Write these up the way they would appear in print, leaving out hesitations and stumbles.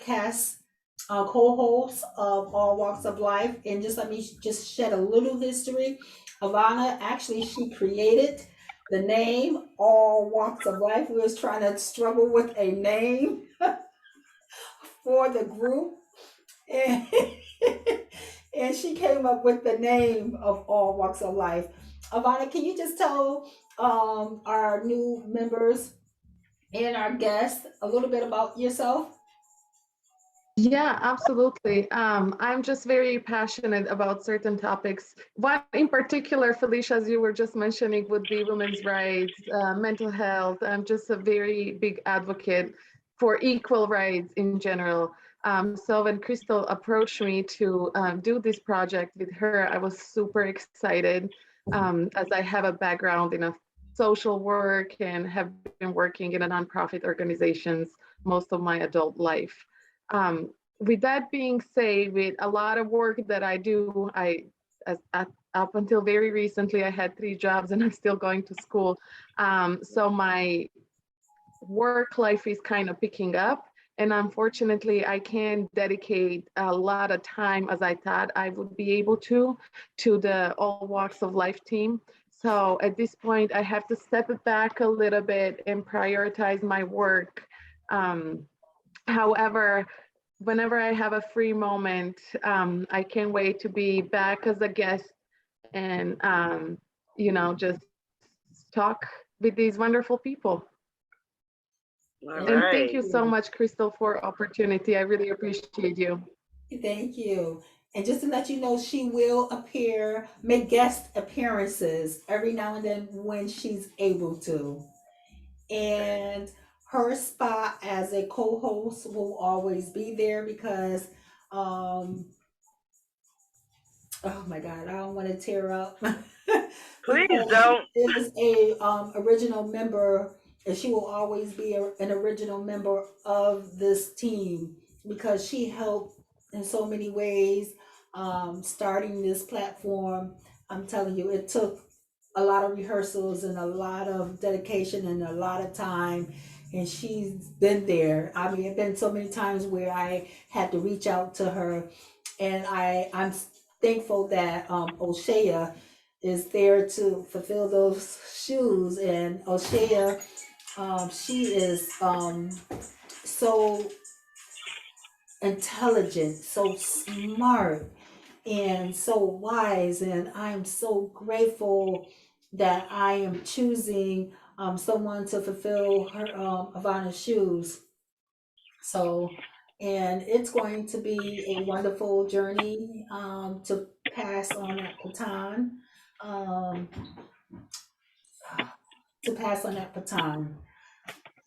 podcast co-host of All Walks of Life. And just let me just shed a little history. Ivona, actually, she created the name All Walks of Life. We was trying to struggle with a name for the group. And, and she came up with the name of All Walks of Life. Ivona, can you just tell our new members and our guests a little bit about yourself? Yeah, absolutely. I'm just very passionate about certain topics. One in particular, Felicia, as you were just mentioning, would be women's rights, mental health. I'm just a very big advocate for equal rights in general. So when Crystal approached me to do this project with her, I was super excited, as I have a background in a social work and have been working in a nonprofit organizations most of my adult life. With that being said, with a lot of work that I do, up until very recently, I had 3 jobs and I'm still going to school. So my work life is kind of picking up. And unfortunately, I can't dedicate a lot of time as I thought I would be able to the All Walks of Life team. So at this point, I have to step it back a little bit and prioritize my work. Um, However, whenever I have a free moment, I can't wait to be back as a guest and, just talk with these wonderful people. All And thank right. you so much, Crystal, for opportunity. I really appreciate you. Thank you. And just to let you know, she will appear, make guest appearances every now and then when she's able to. And her spot as a co-host will always be there because, oh my God, I don't want to tear up Please because she don't. is a original member, and she will always be an original member of this team because she helped in so many ways, starting this platform. I'm telling you, it took a lot of rehearsals and a lot of dedication and a lot of time. And she's been there. I mean, it's been so many times where I had to reach out to her, and I'm thankful that O'Shea is there to fulfill those shoes. And O'Shea, she is so intelligent, so smart, and so wise. And I'm so grateful that I am choosing someone to fulfill her Ivana's shoes. So, and it's going to be a wonderful journey to pass on that baton. Um, to pass on that baton.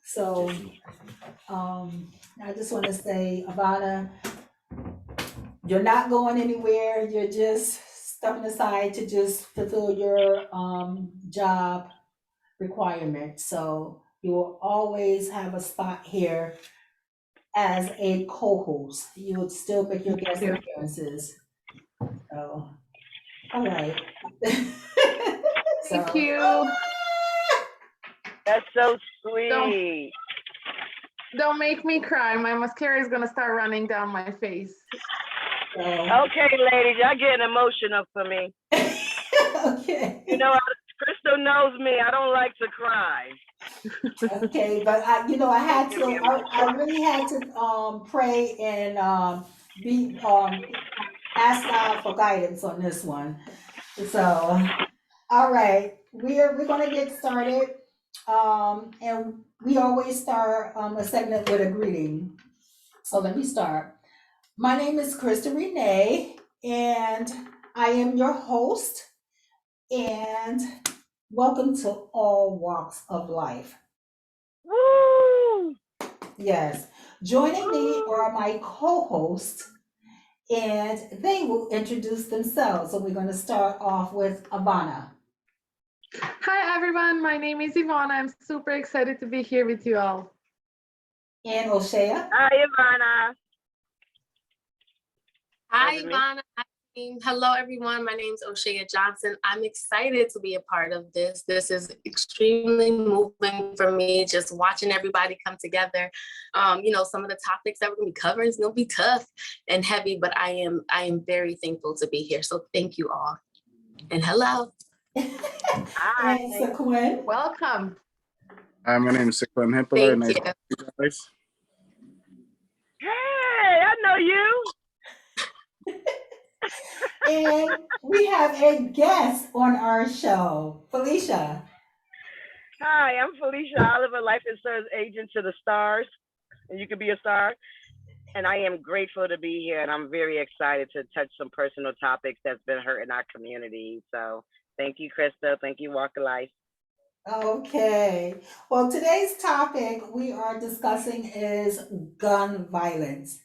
So, I just want to say, Ivana, you're not going anywhere. You're just stepping aside to just fulfill your job requirement. So you will always have a spot here as a co-host. You would still make your guest Yeah. appearances. So, all right. Thank So, you. That's so Don't sweet. don't make me cry. My mascara is gonna start running down my face. so Okay, ladies, y'all getting emotional for me. okay. You know, Crystal knows me. I don't like to cry. Okay, but I had to. I really had to pray and be ask God for guidance on this one. So, all right, we're gonna get started. And we always start a segment with a greeting. So let me start. My name is Crystal Renee, and I am your host. And welcome to All Walks of Life. Woo! Yes, joining me Woo! are my co-hosts, and they will introduce themselves. So we're going to start off with Ivana. Hi everyone, my name is Ivona. I'm super excited to be here with you all. And O'Shea. Hi, Ivana. Hi, Was it me? Ivana. Nice Hello, everyone. My name is O'Shea Johnson. I'm excited to be a part of this. This is extremely moving for me, just watching everybody come together. Some of the topics that we're going to be covering is going to be tough and heavy, but I am very thankful to be here. So thank you all. And hello. Hi. And Saquin. Welcome. Hi, my name is Saquin Hippler. Thank Nice you. to meet you guys. Hey, I know you. And we have a guest on our show, Felicia. Hi, I'm Felicia Oliver, life insurance agent to the stars, and you can be a star. And I am grateful to be here, and I'm very excited to touch some personal topics that's been hurting our community. So thank you, Crystal. Thank you, Walk of Life. Okay. Well, today's topic we are discussing is gun violence.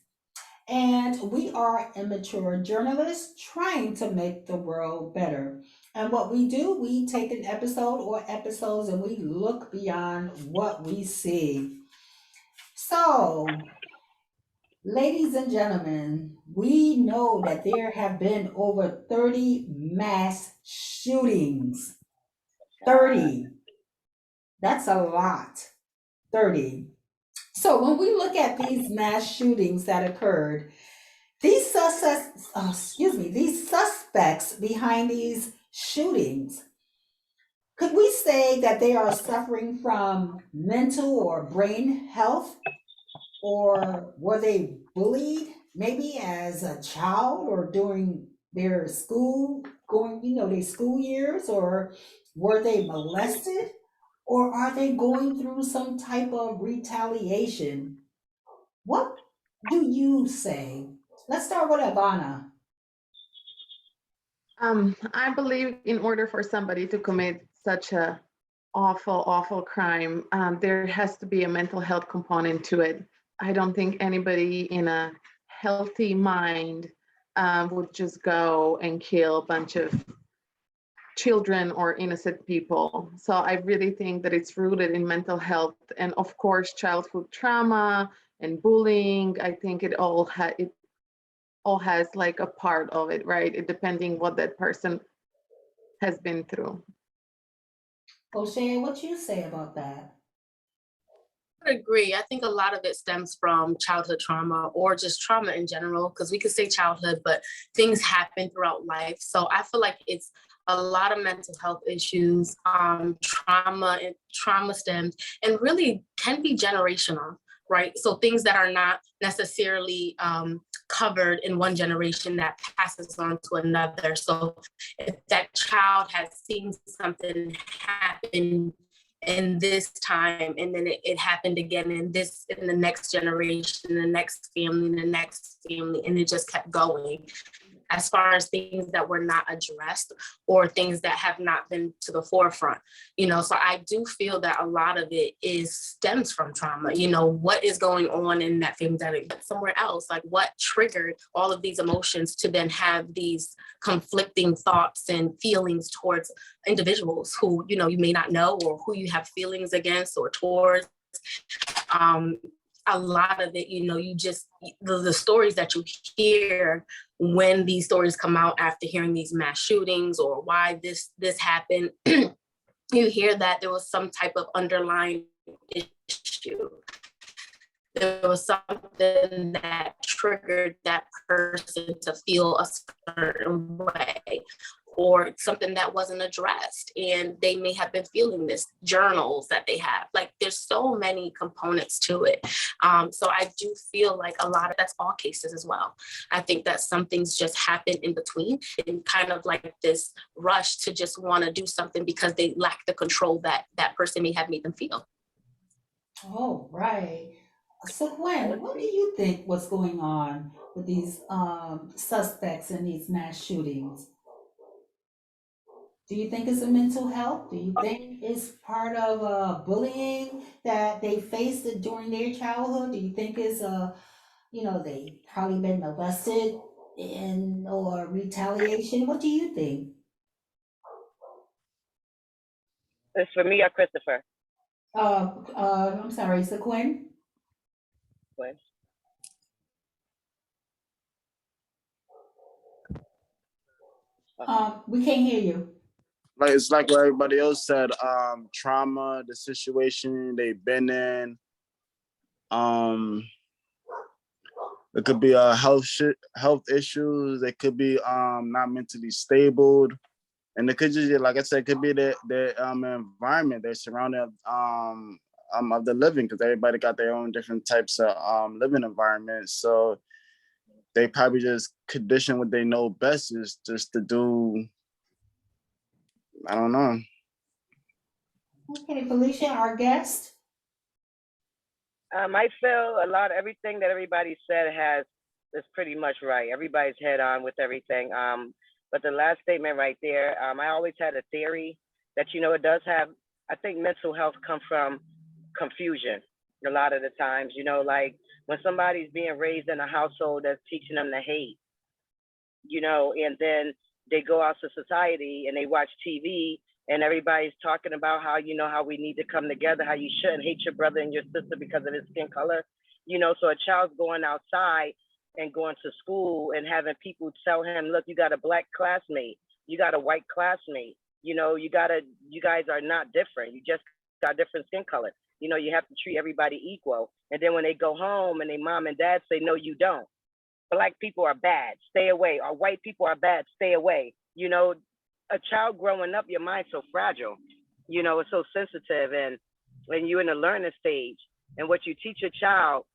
And we are immature journalists trying to make the world better. And what we do, we take an episode or episodes and we look beyond what we see. So, ladies and gentlemen, we know that there have been over 30 mass shootings. 30. That's a lot. 30. So when we look at these mass shootings that occurred, these these suspects behind these shootings, could we say that they are suffering from mental or brain health? Or were they bullied maybe as a child or during their their school years? Or were they molested? Or are they going through some type of retaliation? What do you say? Let's start with Ivana. I believe in order for somebody to commit such a awful crime, there has to be a mental health component to it. I don't think anybody in a healthy mind would just go and kill a bunch of children or innocent people. So I really think that it's rooted in mental health, and of course childhood trauma and bullying. I think it all has like a part of it, right? It depending what that person has been through. O'Shea, what you say about that? I agree. I think a lot of it stems from childhood trauma or just trauma in general, because we could say childhood, but things happen throughout life. So I feel like it's a lot of mental health issues, trauma stems, and really can be generational, right? So things that are not necessarily covered in one generation that passes on to another. So if that child has seen something happen in this time, and then it happened again in the next generation, the next family, and it just kept going, as far as things that were not addressed or things that have not been to the forefront. So I do feel that a lot of it stems from trauma. What is going on in that family dynamic somewhere else? Like, what triggered all of these emotions to then have these conflicting thoughts and feelings towards individuals who, you may not know, or who you have feelings against or towards. A lot of it, you just, the stories that you hear when these stories come out after hearing these mass shootings or why this happened, you hear that there was some type of underlying issue. There was something that triggered that person to feel a certain way, or something that wasn't addressed, and they may have been feeling this, journals that they have. Like, there's so many components to it. So I do feel like a lot of that's all cases as well. I think that some things just happen in between, and kind of like this rush to just want to do something because they lack the control that that person may have made them feel. Oh, right. So Gwen, what do you think what's going on with these suspects in these mass shootings? Do you think it's a mental health? Do you think it's part of bullying that they faced during their childhood? Do you think it's they probably been molested or retaliation? What do you think? It's for me or Christopher? I'm sorry, Sequin. We can't hear you. Like it's like what everybody else said, trauma, the situation they've been in. It could be health issues. It could be not mentally stable. And it could just, like I said, it could be the environment they're surrounded of the living, because everybody got their own different types of living environments. So they probably just condition what they know best is just to do, I don't know. Okay, Felicia, our guest. I feel a lot of everything that everybody said is pretty much right. Everybody's head on with everything. But the last statement right there, I always had a theory that, it does have, I think mental health comes from confusion a lot of the times, like when somebody's being raised in a household that's teaching them to hate, and then they go out to society and they watch TV and everybody's talking about how, how we need to come together, how you shouldn't hate your brother and your sister because of his skin color, so a child's going outside and going to school and having people tell him, look, you got a black classmate, you got a white classmate, you guys are not different. You just got different skin color. You have to treat everybody equal. And then when they go home and their mom and dad say, no, you don't. Black people are bad, stay away. Or white people are bad, stay away. A child growing up, your mind's so fragile. It's so sensitive. And when you're in a learning stage, and what you teach a child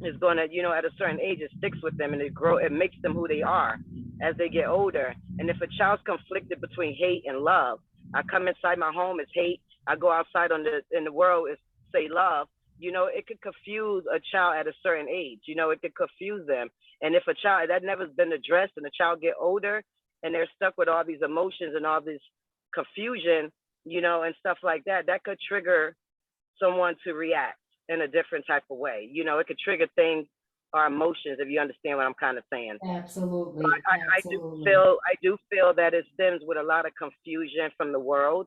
is going to, at a certain age, it sticks with them and it makes them who they are as they get older. And if a child's conflicted between hate and love, I come inside my home, it's hate. I go outside in the world, it's say love. It could confuse a child at a certain age. It could confuse them. And if a child that never's been addressed and the child get older and they're stuck with all these emotions and all this confusion, and stuff like that, that could trigger someone to react in a different type of way. It could trigger things or emotions, if you understand what I'm kind of saying. Absolutely. So I do feel that it stems with a lot of confusion from the world,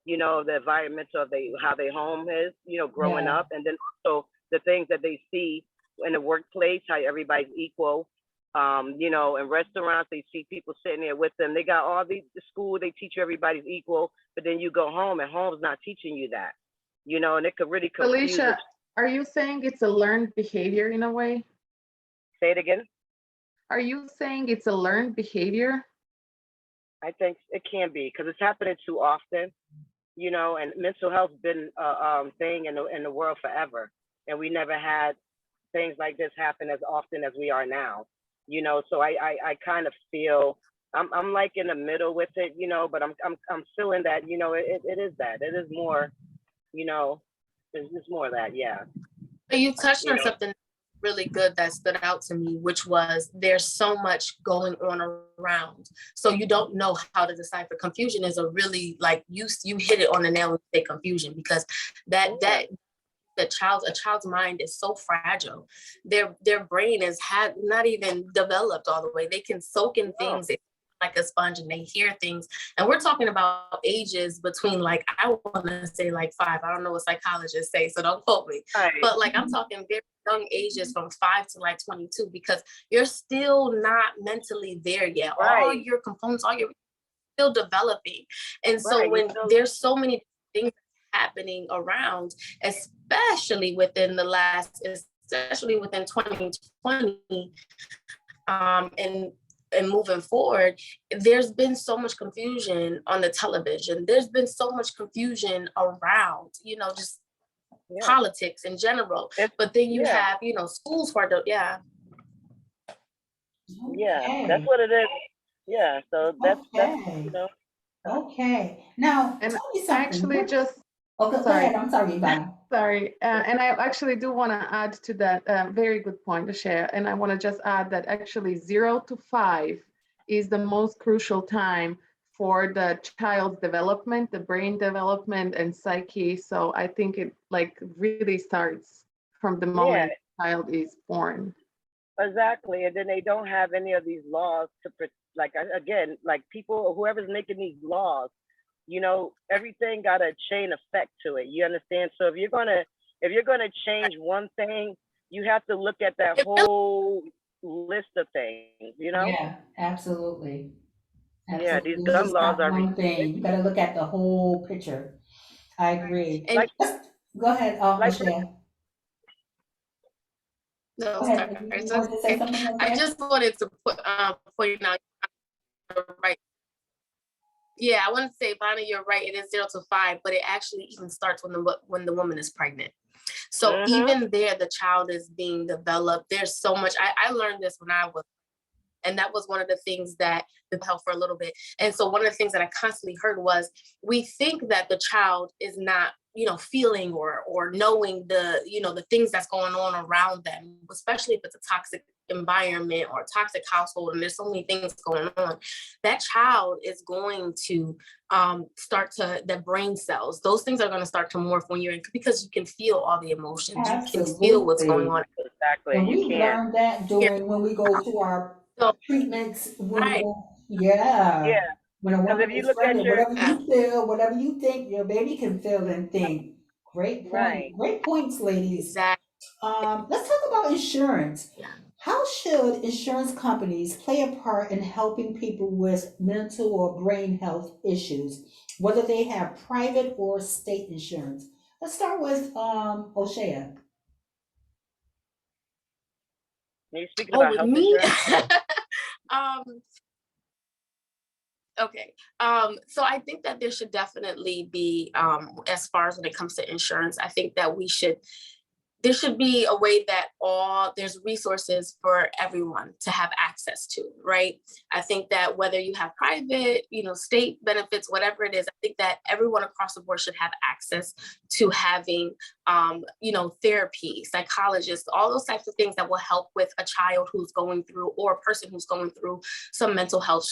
the environment of how their home is, growing up, and then also the things that they see in the workplace, how everybody's equal. In restaurants, they see people sitting there with them. They got all the school, they teach you everybody's equal, but then you go home and home's not teaching you that, and it could really confuse. Felicia, are you saying it's a learned behavior in a way? Say it again. Are you saying it's a learned behavior? I think it can be, because it's happening too often, and mental health's been a thing in the world forever. And we never had things like this happen as often as we are now, so I kind of feel I'm like in the middle with it, but I'm feeling that, it is that. It is more, it's more of that, yeah. But you touched on something really good that stood out to me, which was there's so much going on around, so you don't know how to decipher. Confusion is a really, like, you hit it on the nail with the confusion, because a child's mind is so fragile. Their brain is not even developed all the way. They can soak in things like a sponge, and they hear things. And we're talking about ages between, like, I want to say like 5. I don't know what psychologists say, so don't quote me. Right. But like, I'm talking very young ages from 5 to like 22, because you're still not mentally there yet. Right. All your components, all your still developing. And so when there's so many things happening around, especially within 2020, and moving forward, there's been so much confusion on the television. There's been so much confusion around, just politics in general. But then you have, schools for the, Okay. That's what it is. Yeah, so that's Okay. Now, and tell me something. Actually, just go ahead. I'm sorry, Ivona. Sorry, and I actually do want to add to that, very good point to share. And I want to just add that actually 0 to 5 is the most crucial time for the child's development, the brain development and psyche. So I think it really starts from the moment the child is born. Exactly, and then they don't have any of these laws to, again, like people, whoever's making these laws, everything got a chain effect to it. You understand? So if you're gonna change one thing, you have to look at that whole list of things. Yeah, absolutely. Yeah, these Absolutely. It's gun just laws not are one thing. You gotta look at the whole picture. I agree. And like Go ahead, like O'Shea. no, Go sorry, ahead. You it's wanted to say okay. something, I O'Shea? just wanted to point out, right. Yeah, I wanted to say, Bonnie, you're right. It is 0 to 5, but it actually even starts when the woman is pregnant. So even there, the child is being developed. There's so much. I learned this when I was, and that was one of the things that helped for a little bit. And so one of the things that I constantly heard was, we think that the child is not, feeling or knowing the things that's going on around them, especially if it's a toxic environment or a toxic household and there's so many things going on. That child is going to start to, the brain cells, those things are going to start to morph when you're in, because you can feel all the emotions, you can feel what's going Absolutely. on. exactly, And you we can. learned that Yeah. during when we go through our So, treatments when we right. go, yeah. Yeah, When a because woman if you is look at pregnant, your whatever you feel, whatever you think, your baby can feel and think. Great point. right, Great points, ladies. Exactly. Let's talk about insurance. Yeah. How should insurance companies play a part in helping people with mental or brain health issues, whether they have private or state insurance? Let's start with O'Shea. are you speaking Oh, about with health me? insurance? um, okay. So I think that there should definitely be, as far as when it comes to insurance, I think that there should be a way that there's resources for everyone to have access to, right? I think that whether you have private, state benefits, whatever it is, I think that everyone across the board should have access to having, therapy, psychologists, all those types of things that will help with a child who's going through, or a person who's going through some mental health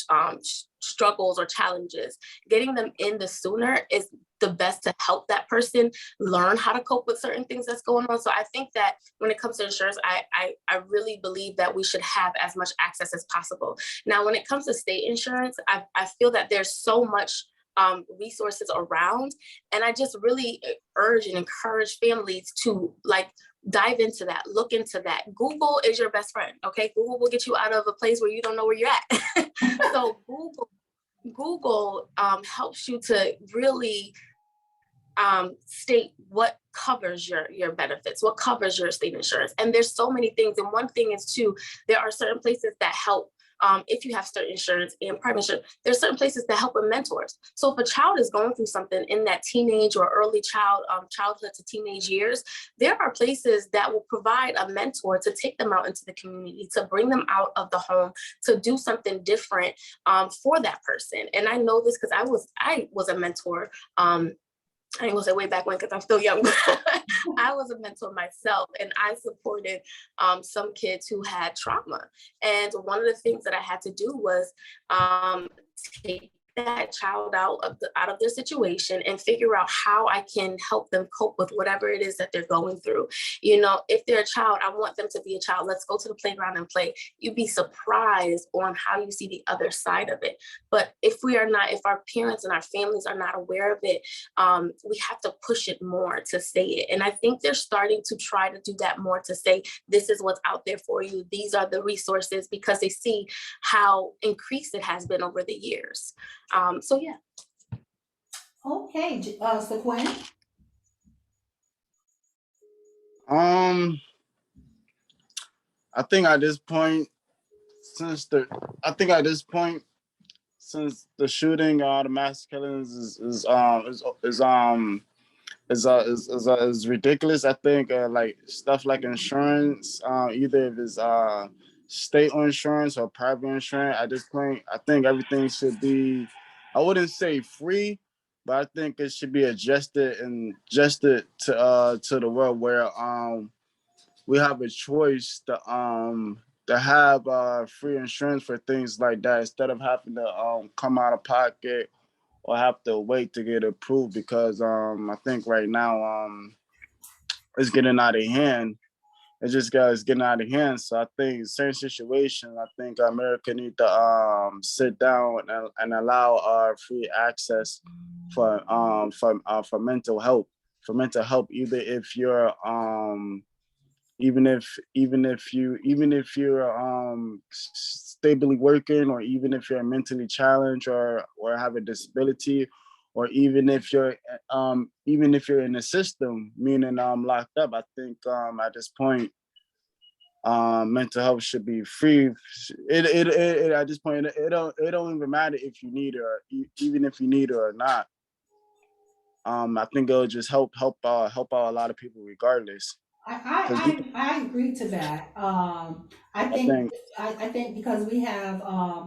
struggles or challenges. Getting them in the sooner is the best to help that person learn how to cope with certain things that's going on. So I think that when it comes to insurance, I really believe that we should have as much access as possible. Now, when it comes to state insurance, I feel that there's so much resources around, and I just really urge and encourage families to dive into that, look into that. Google is your best friend, okay? Google will get you out of a place where you don't know where you're at. So Google helps you to really state what covers your benefits, what covers your state insurance. And there's so many things. And one thing is too, there are certain places that help. If you have certain insurance and private insurance, there's certain places that help with mentors. So if a child is going through something in that teenage or early childhood to teenage years, there are places that will provide a mentor to take them out into the community, to bring them out of the home, to do something different for that person. And I know this because I was a mentor. I ain't gonna say way back when because I'm still young, but I was a mentor myself, and I supported some kids who had trauma. And one of the things that I had to do was take that child out of their situation and figure out how I can help them cope with whatever it is that they're going through. If they're a child, I want them to be a child. Let's go to the playground and play. You'd be surprised on how you see the other side of it. But if our parents and our families are not aware of it, we have to push it more to say it. And I think they're starting to try to do that more, to say, this is what's out there for you. These are the resources, because they see how increased it has been over the years. So yeah. Okay, Saquin. Um, I think at this point, since the I think at this point, since the shooting, the mass killings is ridiculous. I think like stuff like insurance, either if it's state insurance or private insurance. At this point, I think everything should be, I wouldn't say free, but I think it should be adjusted to the world where we have a choice to have free insurance for things like that, instead of having to come out of pocket or have to wait to get approved, because I think right now it's getting out of hand. It's getting out of hand. So I think in certain situations, I think America need to sit down and allow free access for mental health. For mental health, either if you're even if you're stably working, or even if you're mentally challenged or have a disability, or even if you're in the system, meaning locked up. I think at this point, mental health should be free. It at this point, it don't even matter if you need it, or even if you need it or not. I think it'll just help out a lot of people regardless. Because I agree to that. I I think think I think because we have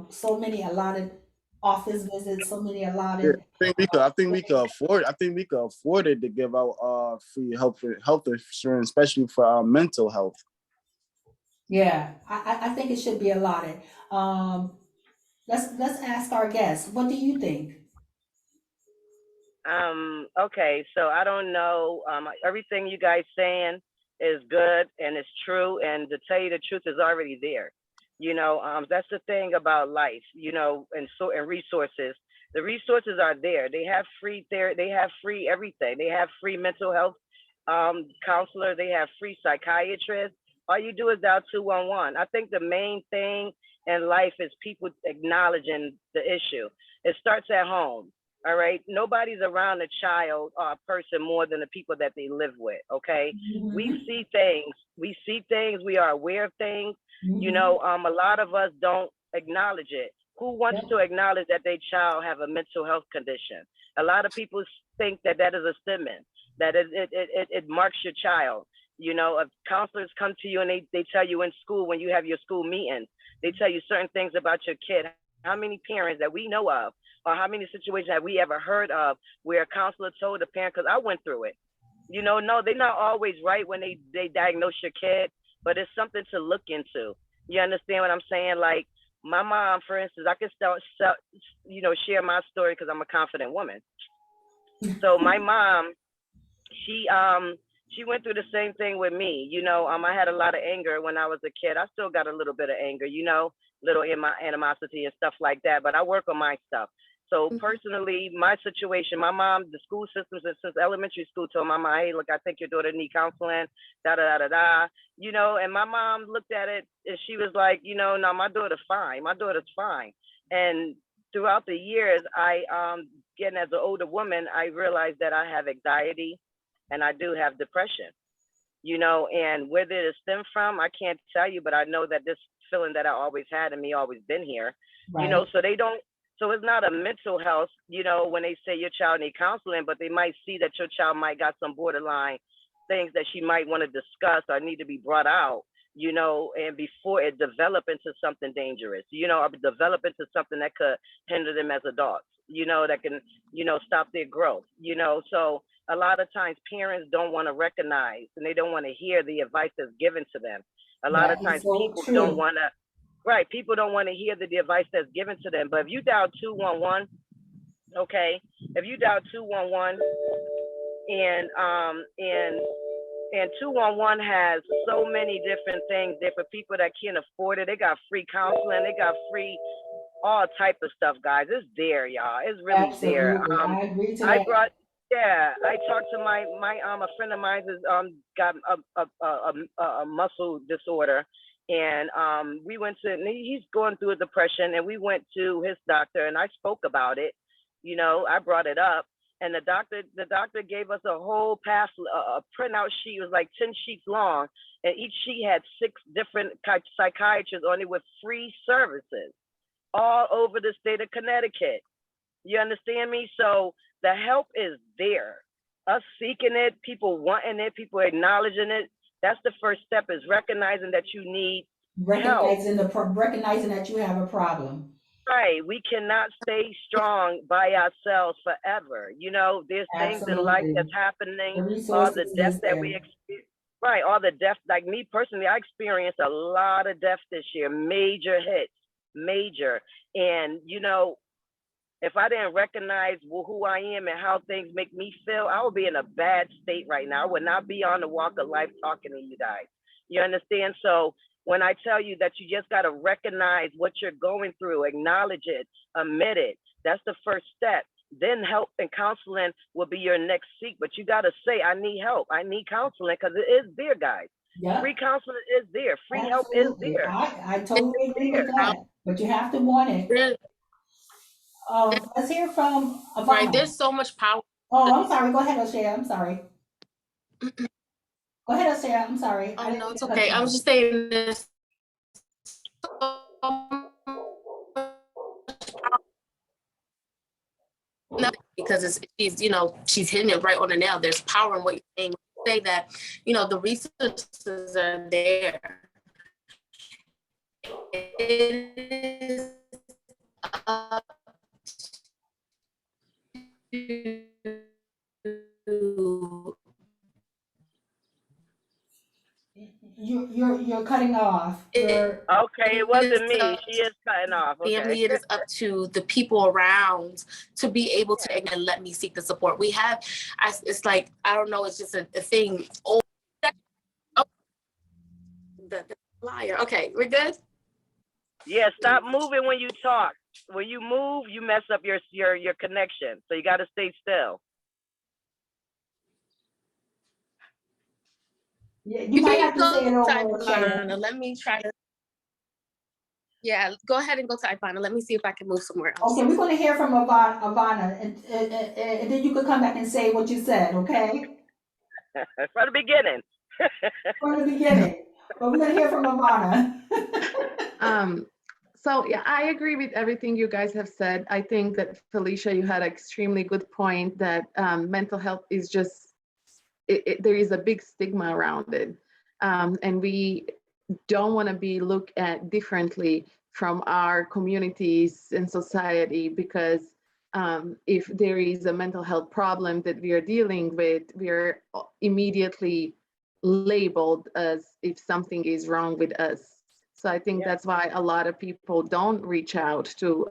so many allotted office visits, so many yeah, allotted. I think we could afford. I think we could afford it to give out free health insurance, especially for mental health. Yeah, I think it should be allotted. Um, let's ask our guests. What do you think? Okay, so I don't know. Everything you guys saying is good and it's true. And to tell you the truth, is already there. That's the thing about life. And resources. The resources are there. They have free there. They have free everything. They have free mental health counselor. They have free psychiatrists. All you do is dial 211. I think the main thing in life is people acknowledging the issue. It starts at home. All right. Nobody's around a child or a person more than the people that they live with. Okay. We Mhm, see things. We see things. We are aware of things. mhm. A lot of us don't acknowledge it. Who wants Yep, to acknowledge that their child have a mental health condition? A lot of people think that that is a stigma, that it marks your child. If counselors come to you and they tell you in school, when you have your school meetings, they tell you certain things about your kid. How many parents that we know of, or how many situations have we ever heard of where a counselor told a parent, because I went through it, no, they're not always right when they diagnose your kid, but it's something to look into. You understand what I'm saying? Like my mom, for instance, I can share my story because I'm a confident woman. So my mom, she she went through the same thing with me. I had a lot of anger when I was a kid. I still got a little bit of anger, little in my animosity and stuff like that, but I work on my stuff. So Mhm. personally, my situation, my mom, the school systems since elementary school told my mom, hey, look, I think your daughter need counseling, da da da da da. And my mom looked at it and she was like, no, my daughter's fine. My daughter's fine. And throughout the years, I getting as an older woman, I realized that I have anxiety and I do have depression, and where did it stem from? I can't tell you, but I know that this feeling that I always had in me always been here, right. so they don't, so it's not a mental health, when they say your child need counseling, but they might see that your child might got some borderline things that she might want to discuss or need to be brought out, and before it develop into something dangerous, or develop into something that could hinder them as adults, that can, stop their growth, so a lot of times parents don't want to recognize and they don't want to hear the advice that's given to them. A lot of That is times so people don't true. want to, right, people don't want to hear the advice that's given to them. But if you dial 211, okay, if you dial 211 and 211 has so many different things there for people that can't afford it. They got free counseling, they got free all type of stuff, guys. It's there, y'all. It's really there. Absolutely. I agree to I that. brought, yeah, I talked to my a friend of mine is got a muscle disorder, and we went to, and he's going through a depression, and we went to his doctor, and I spoke about it. I brought it up, and the doctor gave us a whole a printout sheet. It was like 10 sheets long, and each sheet had 6 different psychiatrists on it with free services all over the state of Connecticut. You understand me? So the help is there. Us seeking it, people wanting it, people acknowledging it. That's the first step, is recognizing that you need help. Recognizing that you have a problem. Right. We cannot stay strong by ourselves forever. There's things in life Absolutely. that's happening, The all the resources death is that we there. experience. Right, all the death, like me personally, I experienced a lot of death this year, major hits, major. And if I didn't recognize who I am and how things make me feel, I would be in a bad state right now. I would not be on the walk of life talking to you guys. You understand? So when I tell you that you just got to recognize what you're going through, acknowledge it, admit it, that's the first step. Then help and counseling will be your next seek. But you got to say, I need help. I need counseling, because it is there, guys. Free Yep. counseling is there. Free help is Absolutely. there. I It's totally agree with there. that. but you have to want it. There- Let's hear from right, Ivana. there's so much power. Oh, I'm sorry. Go ahead, O'Shea. I'm sorry. Go ahead, O'Shea. I'm sorry. I Oh didn't no, mean it's to cut okay. you I off. was just saying this. Because she's, she's hitting it right on the nail. There's power in what you're saying. Say that, the resources are there. It is up to You're cutting off. You're Okay, it it is wasn't me. up She to is cutting off. Okay. family, it is up to the people around to be able to and let me seek the support. We have, it's like, I don't know, it's just a thing. Oh, the liar. Okay, we're good. Yeah, stop moving when you talk. When you move, you mess up your connection. So you got to stay still. you You might can have to say go it to over, O'Shea. Ivana. Let me try to. Yeah, go ahead and go to Ivana. Let me see if I can move somewhere else. Okay, we're going to hear from Ivana, and then you could come back and say what you said, okay? From the beginning. From the beginning. But we're going to hear from Ivana. So yeah, I agree with everything you guys have said. I think that Felicia, you had an extremely good point that mental health is just, there is a big stigma around it. And we don't want to be looked at differently from our communities and society, because if there is a mental health problem that we are dealing with, we are immediately labeled as if something is wrong with us. So I think that's why a lot of people don't reach out to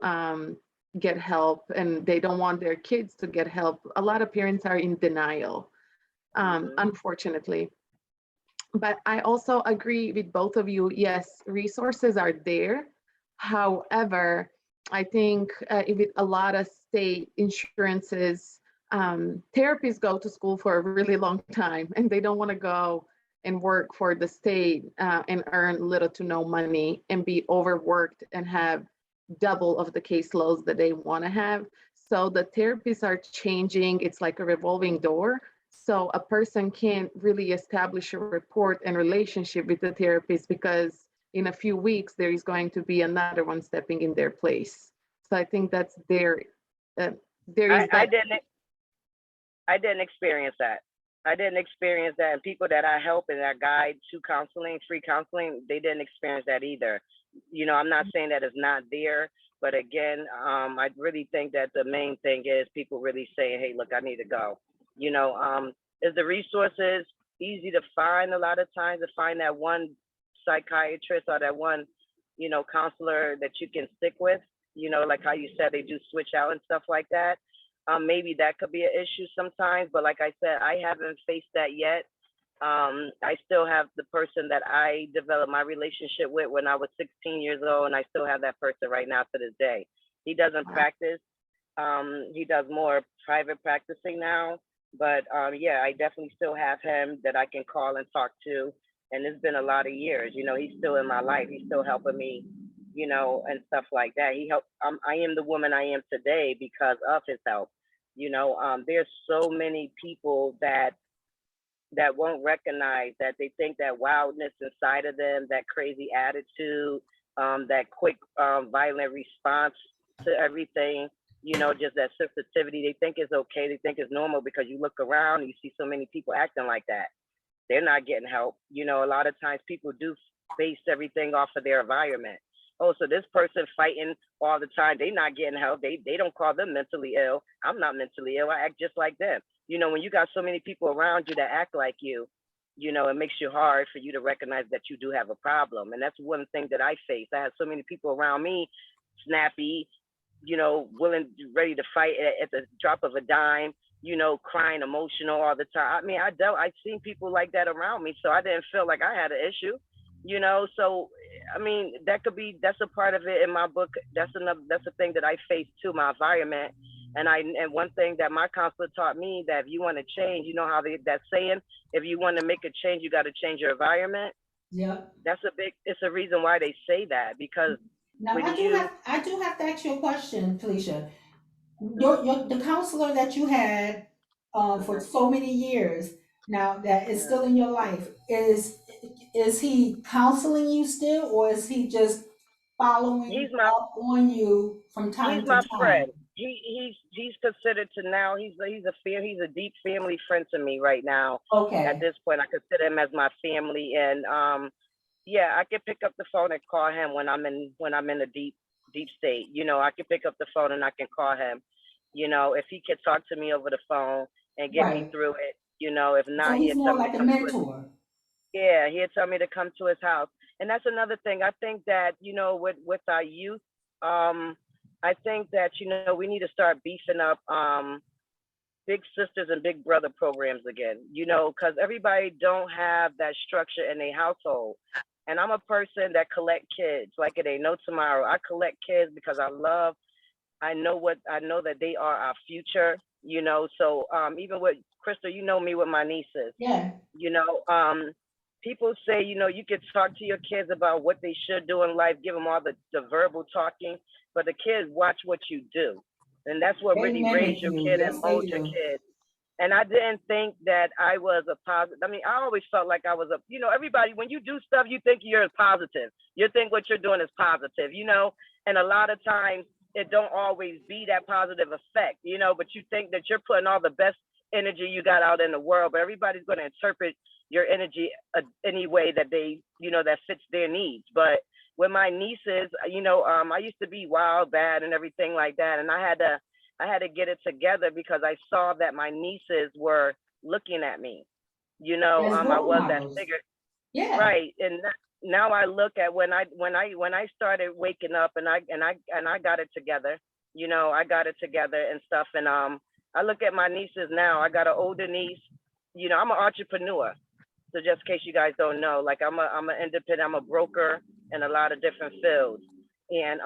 get help, and they don't want their kids to get help. A lot of parents are in denial, unfortunately. But I also agree with both of you. Yes, resources are there. However, I think with a lot of state insurances, therapists go to school for a really long time, and they don't want to go and work for the state and earn little to no money and be overworked and have double of the caseloads that they want to have. So the therapists are changing. It's like a revolving door. So a person can't really establish a rapport and relationship with the therapist, because in a few weeks there is going to be another one stepping in their place. So I think that's there. There is that. I didn't experience that. I didn't experience that. And people that I help and that guide to counseling, free counseling, they didn't experience that either. I'm not saying that it's not there, but again, I really think that the main thing is people really saying, hey, look, I need to go. Is the resources easy to find a lot of times, to find that one psychiatrist or that one, counselor that you can stick with, like how you said they do switch out and stuff like that. Maybe that could be an issue sometimes, but like I said, I haven't faced that yet. I still have the person that I developed my relationship with when I was 16 years old, and I still have that person right now to this day. He doesn't practice. He does more private practicing now, but yeah, I definitely still have him that I can call and talk to. And it's been a lot of years. He's still in my life. He's still helping me, and stuff like that. He helped. I am the woman I am today because of his help. There's so many people that won't recognize that. They think that wildness inside of them, that crazy attitude, that quick violent response to everything, just that sensitivity, they think is okay. They think it's normal because you look around and you see so many people acting like that. They're not getting help. A lot of times people do base everything off of their environment. Oh, so this person fighting all the time, they not getting help. They don't call them mentally ill. I'm not mentally ill. I act just like them. When you got so many people around you that act like you, it makes you hard for you to recognize that you do have a problem. And that's one thing that I face. I have so many people around me, snappy, willing, ready to fight at the drop of a dime, crying emotional all the time. I mean, I've seen people like that around me, so I didn't feel like I had an issue. So I mean, that's a part of it in my book. That's a thing that I face too, my environment. And one thing that my counselor taught me, that if you want to change, how that saying, if you want to make a change, you got to change your environment. Yeah. It's a reason why they say that, because Now When I do have to ask you a question, Felicia. The counselor that you had for Mhm, so many years now that is mhm. still in your life, is he counseling you still, or is he just He's following my up on you from he's time to my time? friend. He's considered to now. He's a deep family friend to me right now. At Okay. this point, I consider him as my family, and yeah, I can pick up the phone and call him when I'm in a deep state. You know, I can pick up the phone and I can call him. You know, if he could talk to me over the phone and get me Right. through it. You know, if So not, he's he'll tell more me to like a come to his mentor. yeah, he'll tell me to come to his house. And that's another thing. I think that, with our youth, um, I think that, we need to start beefing up big sisters and big brother programs again, because everybody don't have that structure in their household. And I'm a person that collect kids like it ain't no tomorrow. I collect kids because I know that they are our future. So even with Crystal, you know me with my nieces. Yeah. You know, people say, you could talk to your kids about what they should do in life, give them all the verbal talking, but the kids watch what you do. And that's what They really raised mimic your you. kid and Yes, they molds your do. kid. And I didn't think that I was a positive. I mean, I always felt like I was everybody, when you do stuff, you think you're positive. You think what you're doing is positive. And a lot of times it don't always be that positive effect, but you think that you're putting all the best energy you got out in the world, but everybody's going to interpret your energy any way that that fits their needs. But with my nieces, I used to be wild, bad, and everything like that. And I had to get it together because I saw that my nieces were looking at me. As I role was that models. figure, Yeah. right? And now I look at when I started waking up and I got it together. I got it together and stuff. And I look at my nieces now. I got an older niece. I'm an entrepreneur. So just in case you guys don't know, like I'm an independent. I'm a broker in a lot of different fields. And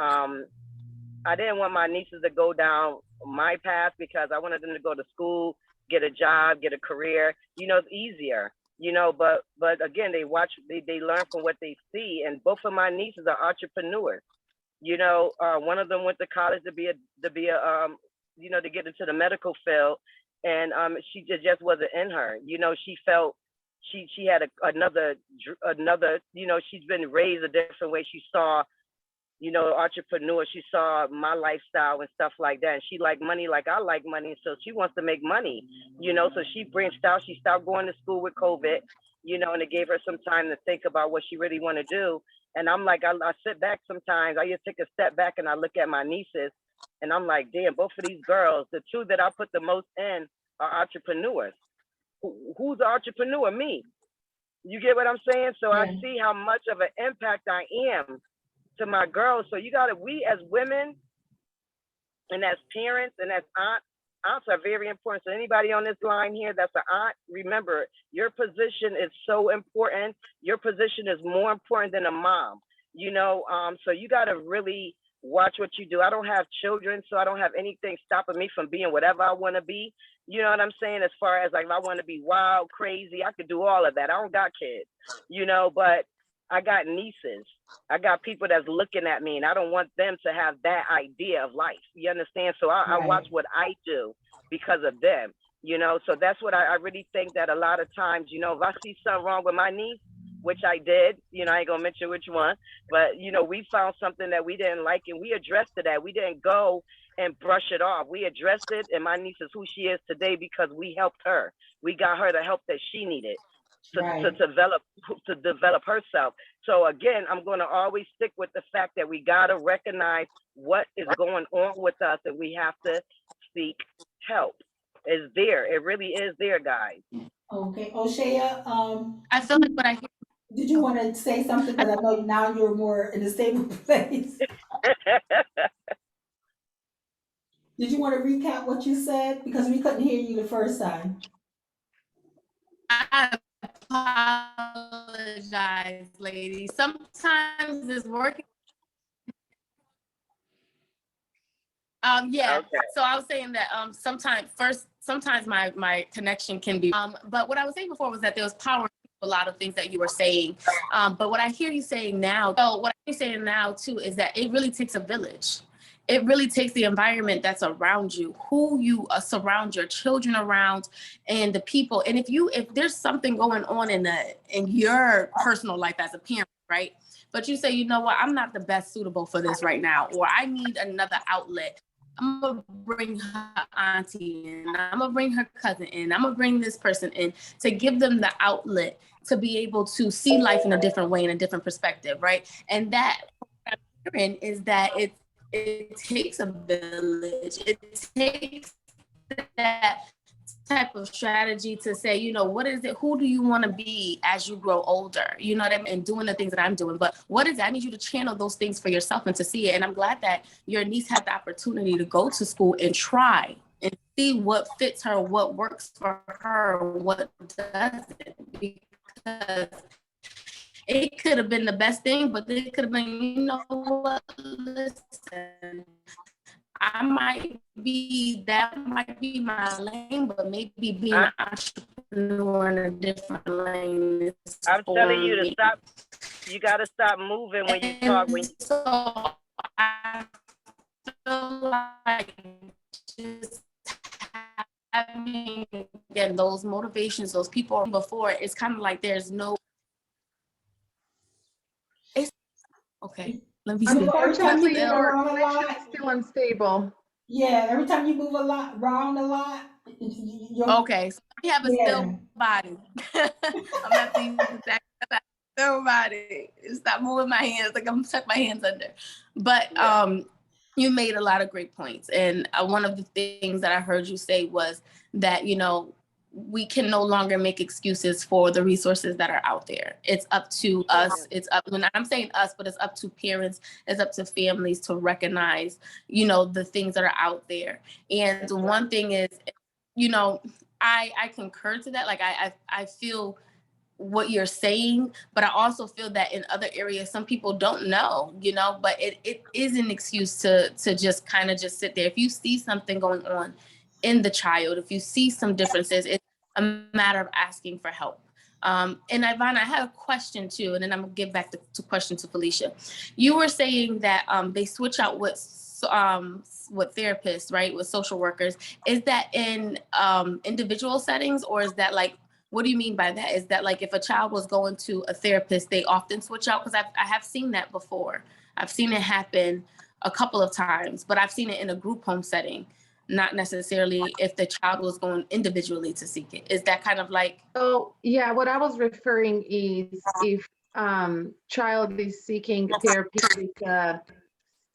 I didn't want my nieces to go down my path because I wanted them to go to school, get a job, get a career. It's easier. But again, they learn from what they see, and both of my nieces are entrepreneurs. One of them went to college to get into the medical field, and she just wasn't in her. She felt she had another. She's been raised a different way. She saw entrepreneur. She saw my lifestyle and stuff like that. And she liked money like I like money. So she wants to make money. So she branched out. She stopped going to school with COVID, and it gave her some time to think about what she really want to do. And I'm like, I sit back sometimes. I just take a step back and I look at my nieces and I'm like, damn, both of these girls, the two that I put the most in are entrepreneurs. Who's the entrepreneur? Me. You get what I'm saying? So I Yeah. see how much of an impact I am to my girls. So we as women and as parents and as aunts are very important. So anybody on this line here that's an aunt, remember your position is so important. Your position is more important than a mom. So you got to really watch what you do. I don't have children, so I don't have anything stopping me from being whatever I want to be. You know what I'm saying? As far as like, if I want to be wild, crazy, I could do all of that. I don't got kids, but I got nieces. I got people that's looking at me, and I don't want them to have that idea of life. You understand? So I watch Right. what I do because of them. So that's what I really think that a lot of times, if I see something wrong with my niece, which I did, I ain't gonna mention which one, but we found something that we didn't like and we addressed it. That we didn't go and brush it off. We addressed it, and my niece is who she is today because we helped her. We got her the help that she needed to Right. develop herself. So again, I'm going to always stick with the fact that we got to recognize what is going on with us, and we have to seek help. It's there. It really is there, guys. Okay. Oshaya, I feel like what I hear. did you want to say something? Because I know now you're more in a stable place. Did you want to recap what you said? Because we couldn't hear you the first time. I apologize, ladies. Sometimes it's working. Yeah. Okay. So I was saying that sometimes my connection can be but what I was saying before was that there was power a lot of things that you were saying. But what I hear you saying now, so what I'm saying now too, is that it really takes a village. It really takes the environment that's around you, who you surround your children around, and the people. And if there's something going on in your personal life as a parent, right? But you say, you know what, I'm not the best suitable for this right now, or I need another outlet. I'm gonna bring her auntie in, I'm gonna bring her cousin in, I'm gonna bring this person in to give them the outlet to be able to see life in a different way, in a different perspective, right? And that is that it takes a village. It takes that type of strategy to say, you know, what is it? Who do you want to be as you grow older? You know what I mean? And doing the things that I'm doing. But what is that? I need you to channel those things for yourself and to see it. And I'm glad that your niece had the opportunity to go to school and try and see what fits her, what works for her, what doesn't. Because it could have been the best thing, but it could have been, you know what, listen, that might be my lane, but maybe being an entrepreneur in a different lane is I'm telling you to stop. You got to stop moving when you talk. So I feel like just having, again, those motivations, those people before, it's kind of like there's no. Okay, let me see. Unfortunately, your connection is still unstable. Yeah, every time you move around a lot, Okay, so we have a still body. I'm gonna have to use that still body. Stop moving my hands, like I'm tuck my hands under. But you made a lot of great points, and one of the things that I heard you say was that, you know, we can no longer make excuses for the resources that are out there. It's up to us. It's up, when I'm saying us, but it's up to parents, it's up to families to recognize, you know, the things that are out there. And one thing is, you know, I concur to that. Like I feel what you're saying, but I also feel that in other areas, some people don't know, you know, but it is an excuse to just kind of just sit there. If you see something going on in the child, if you see some differences, it's a matter of asking for help. And Ivona, I have a question too, and then I'm gonna give back the question to Felicia. You were saying that they switch out with therapists, right, with social workers. Is that in individual settings, or is that like, what do you mean by that? Is that like if a child was going to a therapist, they often switch out? Because I have seen that before. I've seen it happen a couple of times, but I've seen it in a group home setting, not necessarily if the child was going individually to seek it. Is that kind of like? Oh, yeah, what I was referring is if child is seeking therapy with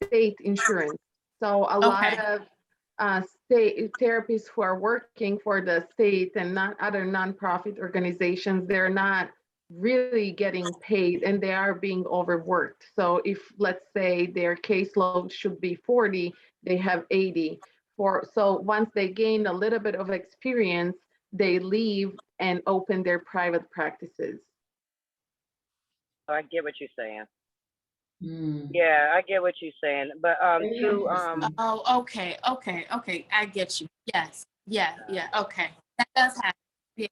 state insurance. So a lot of state therapists who are working for the state and not other nonprofit organizations, they're not really getting paid and they are being overworked. So if, let's say, their caseload should be 40, they have 80. So once they gain a little bit of experience, they leave and open their private practices. Oh, I get what you're saying. Yeah, I get what you're saying. But Oh, okay. I get you. Yes. Yeah. Okay. That does happen. Yeah.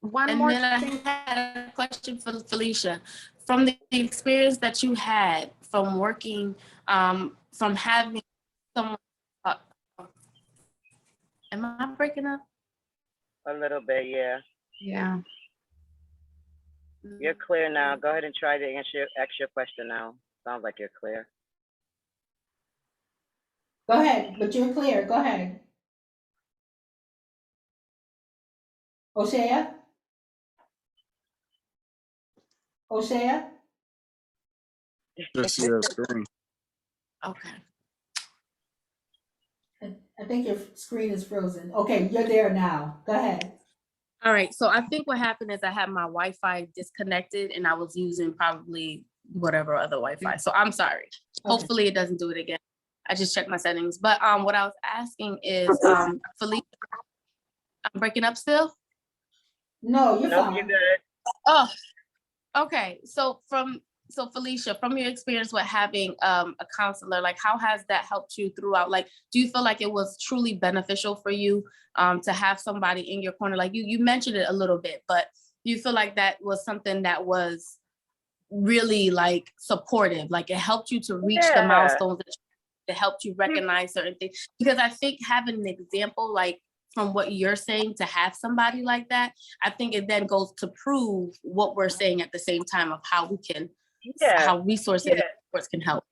One and more then thing. I had a question for Felicia. From the experience that you had from working, from having someone, am I breaking up? A little bit, yeah. Yeah. You're clear now. Go ahead and try to ask your question now. Sounds like you're clear. Go ahead, but you're clear. Go ahead. Oshaya? Just see your screen. Okay. I think your screen is frozen. Okay, you're there now. Go ahead. All right. So I think what happened is I had my Wi-Fi disconnected and I was using probably whatever other Wi-Fi. So I'm sorry. Okay. Hopefully it doesn't do it again. I just checked my settings. But what I was asking is, Felicia, I'm breaking up still? No, you're fine. You're good. Oh, okay. So from So Felicia, from your experience with having a counselor, like how has that helped you throughout? Like, do you feel like it was truly beneficial for you to have somebody in your corner? Like you mentioned it a little bit, but do you feel like that was something that was really like supportive? Like it helped you to reach the milestones, it helped you recognize certain things? Because I think having an example, like from what you're saying, to have somebody like that, I think it then goes to prove what we're saying at the same time of how we can, how resources and supports can help.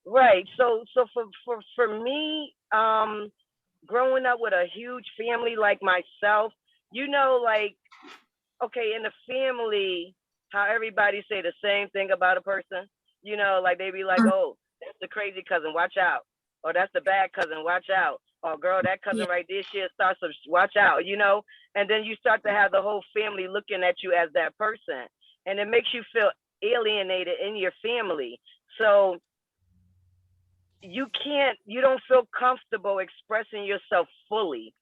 Right. So for me, growing up with a huge family like myself, you know, like, okay, in the family, how everybody say the same thing about a person, you know, like they be like, oh, that's the crazy cousin, watch out. Or that's the bad cousin, watch out. Or girl, that cousin right there, she'll start some, watch out, you know? And then you start to have the whole family looking at you as that person. And it makes you feel alienated in your family. So you don't feel comfortable expressing yourself fully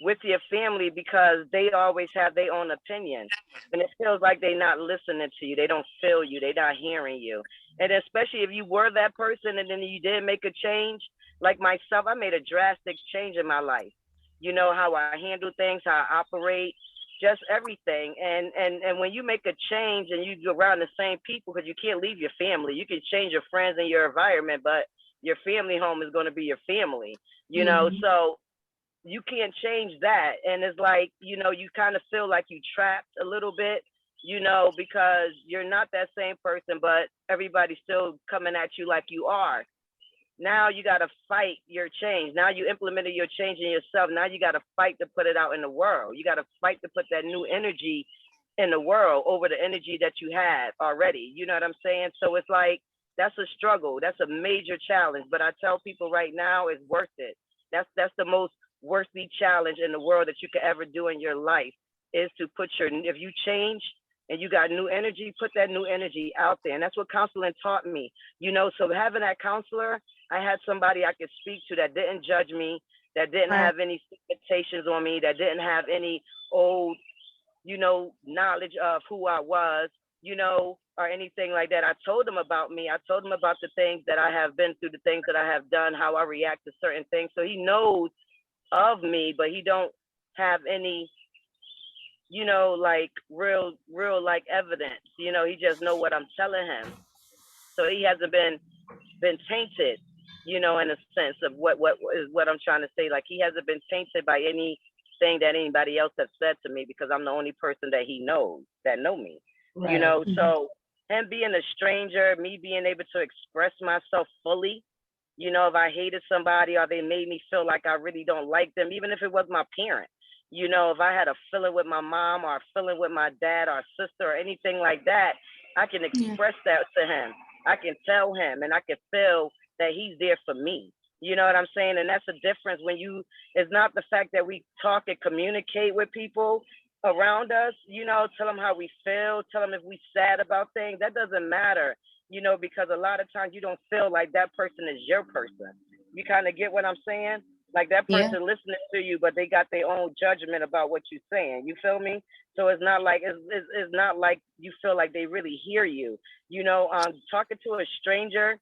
with your family because they always have their own opinion. And it feels like they're not listening to you. They don't feel you. They're not hearing you. And especially if you were that person and then you did make a change, like myself, I made a drastic change in my life. You know, how I handle things, how I operate, just everything. And when you make a change and you go around the same people, because you can't leave your family. You can change your friends and your environment, but your family home is going to be your family, you know? So you can't change that. And it's like, you know, you kind of feel like you trapped a little bit, you know, because you're not that same person, but everybody's still coming at you like you are. Now you got to fight your change. Now you implemented your change in yourself. Now you got to fight to put it out in the world. You got to fight to put that new energy in the world over the energy that you had already. You know what I'm saying? So it's like, that's a struggle. That's a major challenge. But I tell people right now, it's worth it. That's the most worthy challenge in the world that you could ever do in your life, is to put if you change and you got new energy, put that new energy out there. And that's what counseling taught me, you know. So having that counselor, I had somebody I could speak to that didn't judge me, that didn't have any expectations on me, that didn't have any old, you know, knowledge of who I was, you know, or anything like that. I told them about me. I told them about the things that I have been through, the things that I have done, how I react to certain things. So he knows of me, but he don't have any, you know, like real like evidence. You know, he just know what I'm telling him. So he hasn't been tainted, you know, in a sense of what is what I'm trying to say. Like he hasn't been tainted by anything that anybody else has said to me, because I'm the only person that he knows that know me. Right. You know, so him being a stranger, me being able to express myself fully, you know, if I hated somebody or they made me feel like I really don't like them, even if it was my parent, you know, if I had a feeling with my mom or a feeling with my dad or sister or anything like that, I can express that to him. I can tell him and I can feel that he's there for me. You know what I'm saying? And that's the difference when it's not the fact that we talk and communicate with people around us, you know, tell them how we feel, tell them if we sad about things. That doesn't matter, you know, because a lot of times you don't feel like that person is your person. You kind of get what I'm saying? Like that person listening to you, but they got their own judgment about what you're saying. You feel me? So it's not like it's not like you feel like they really hear you. You know, talking to a stranger,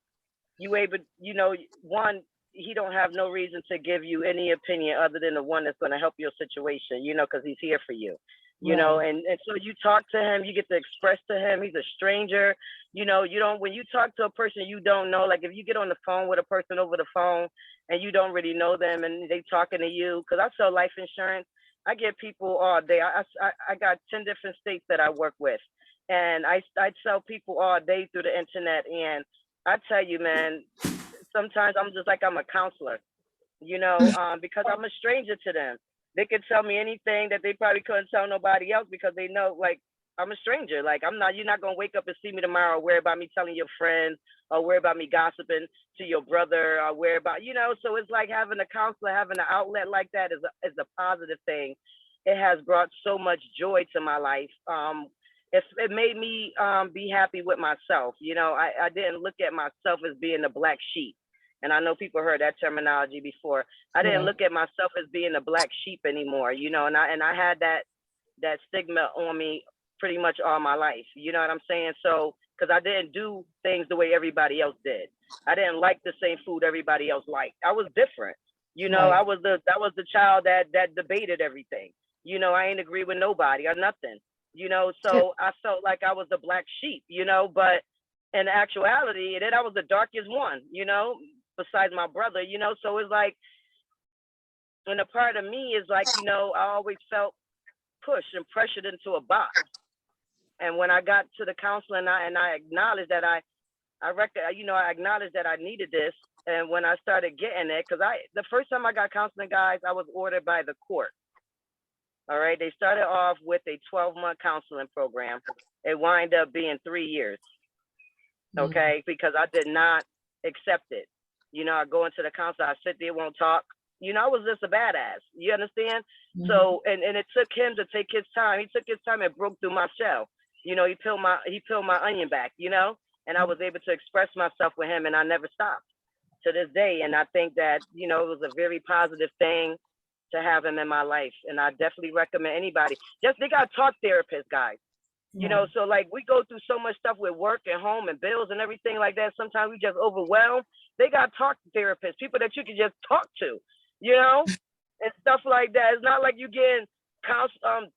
you able, you know, one, he don't have no reason to give you any opinion other than the one that's going to help your situation, you know, because he's here for you, you know, and so you talk to him, you get to express to him, he's a stranger, you know, you don't, when you talk to a person you don't know, like if you get on the phone with a person over the phone and you don't really know them and they talking to you, because I sell life insurance, I get people all day. I got 10 different states that I work with, and I sell people all day through the internet, and I tell you, man, sometimes I'm just like I'm a counselor, you know, because I'm a stranger to them. They could tell me anything that they probably couldn't tell nobody else because they know, like, I'm a stranger. Like, you're not going to wake up and see me tomorrow or worry about me telling your friends or worry about me gossiping to your brother or worry about, you know, so it's like having a counselor, having an outlet like that is a positive thing. It has brought so much joy to my life. It made me be happy with myself. You know, I didn't look at myself as being the black sheep. And I know people heard that terminology before. I didn't look at myself as being a black sheep anymore, you know, and I had that stigma on me pretty much all my life. You know what I'm saying? So, because I didn't do things the way everybody else did. I didn't like the same food everybody else liked. I was different. You know, Right. I was the child that debated everything. You know, I ain't agree with nobody or nothing. You know, so I felt like I was the black sheep, you know, but in actuality, then I was the darkest one, you know, besides my brother, you know. So it's like, and a part of me is like, you know, I always felt pushed and pressured into a box. And when I got to the counseling, I acknowledged that I acknowledged that I needed this. And when I started getting it, because the first time I got counseling, guys, I was ordered by the court. All right. They started off with a 12-month counseling program. It wound up being 3 years. Okay. Because I did not accept it. You know, I go into the counselor, I sit there, won't talk. You know, I was just a badass. You understand? So, and it took him to take his time. He took his time and broke through my shell. You know, he peeled my onion back, you know, and I was able to express myself with him, and I never stopped to this day. And I think that, you know, it was a very positive thing to have him in my life. And I definitely recommend anybody. They got talk therapists, guys. You know, so like we go through so much stuff with work and home and bills and everything like that. Sometimes we just overwhelmed. They got talk therapists, people that you can just talk to, you know, and stuff like that. It's not like you getting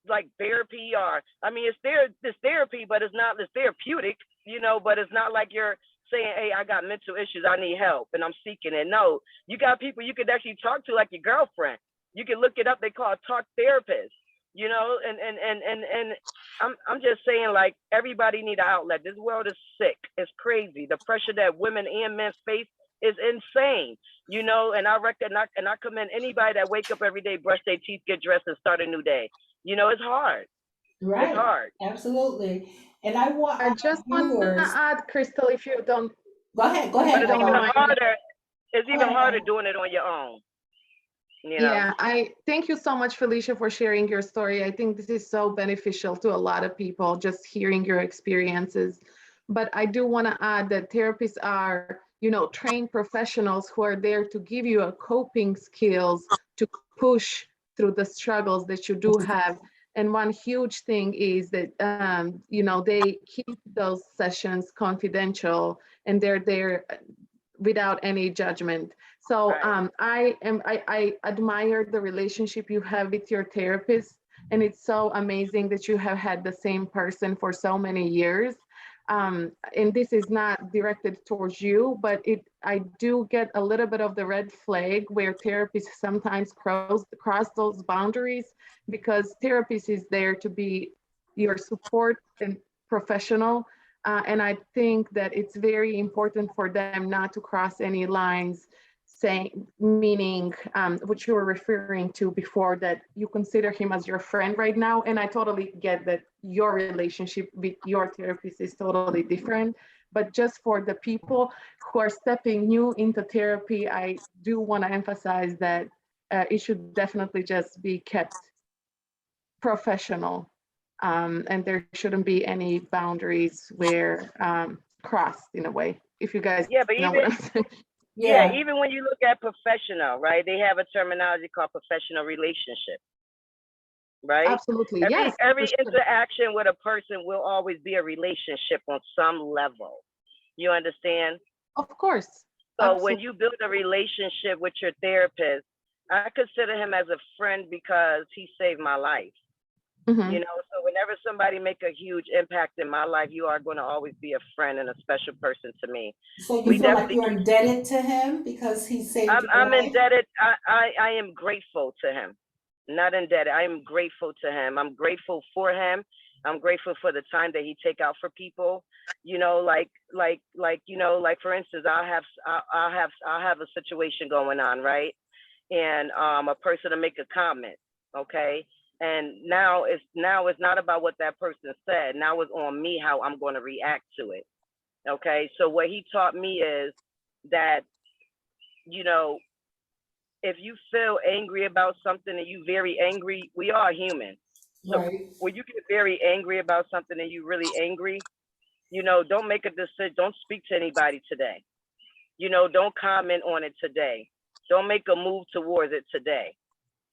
like therapy, or I mean, it's therapy, but it's therapeutic, you know, but it's not like you're saying, hey, I got mental issues, I need help, and I'm seeking it. No, you got people you could actually talk to, like your girlfriend. You can look it up. They call it talk therapist, you know, and I'm just saying, like, everybody need an outlet. This world is sick. It's crazy. The pressure that women and men face is insane, you know, and I commend anybody that wake up every day, brush their teeth, get dressed, and start a new day. You know, it's hard. Right. It's hard. Absolutely. And I want I our just want to viewers. add, Crystal, if you don't, Go ahead. But it's don't even mind. harder. It's even ahead. harder doing it on your own. You know? Yeah, I thank you so much, Felicia, for sharing your story. I think this is so beneficial to a lot of people, just hearing your experiences. But I do want to add that therapists are, you know, trained professionals who are there to give you a coping skills to push through the struggles that you do have. And one huge thing is that, you know, they keep those sessions confidential, and they're there without any judgment. So I admire the relationship you have with your therapist, and it's so amazing that you have had the same person for so many years. And this is not directed towards you, but I do get a little bit of the red flag where therapists sometimes cross those boundaries, because therapist is there to be your support and professional. And I think that it's very important for them not to cross any lines, meaning what you were referring to before, that you consider him as your friend right now. And I totally get that your relationship with your therapist is totally different. But just for the people who are stepping new into therapy, I do want to emphasize that it should definitely just be kept professional. And there shouldn't be any boundaries where crossed in a way, if you guys but know what I'm saying. Yeah, even when you look at professional, right? They have a terminology called professional relationship, right? Absolutely, Every sure. interaction with a person will always be a relationship on some level. You understand? Of course. So Absolutely. when you build a relationship with your therapist, I consider him as a friend because he saved my life. Mm-hmm. You know, so whenever somebody make a huge impact in my life, you are going to always be a friend and a special person to me. So you feel like you're indebted to him because he saved your life? I'm indebted. I am grateful to him. Not indebted. I am grateful to him. I'm grateful for him. I'm grateful for the time that he take out for people. You know, like you know, like for instance, I'll have a situation going on, right? And a person will make a comment, okay? And now it's not about what that person said. Now it's on me how I'm going to react to it. Okay. So what he taught me is that, you know, if you feel angry about something and you very angry, we are human. So when you get very angry about something and you really angry, you know, don't make a decision. Don't speak to anybody today. You know, don't comment on it today. Don't make a move towards it today.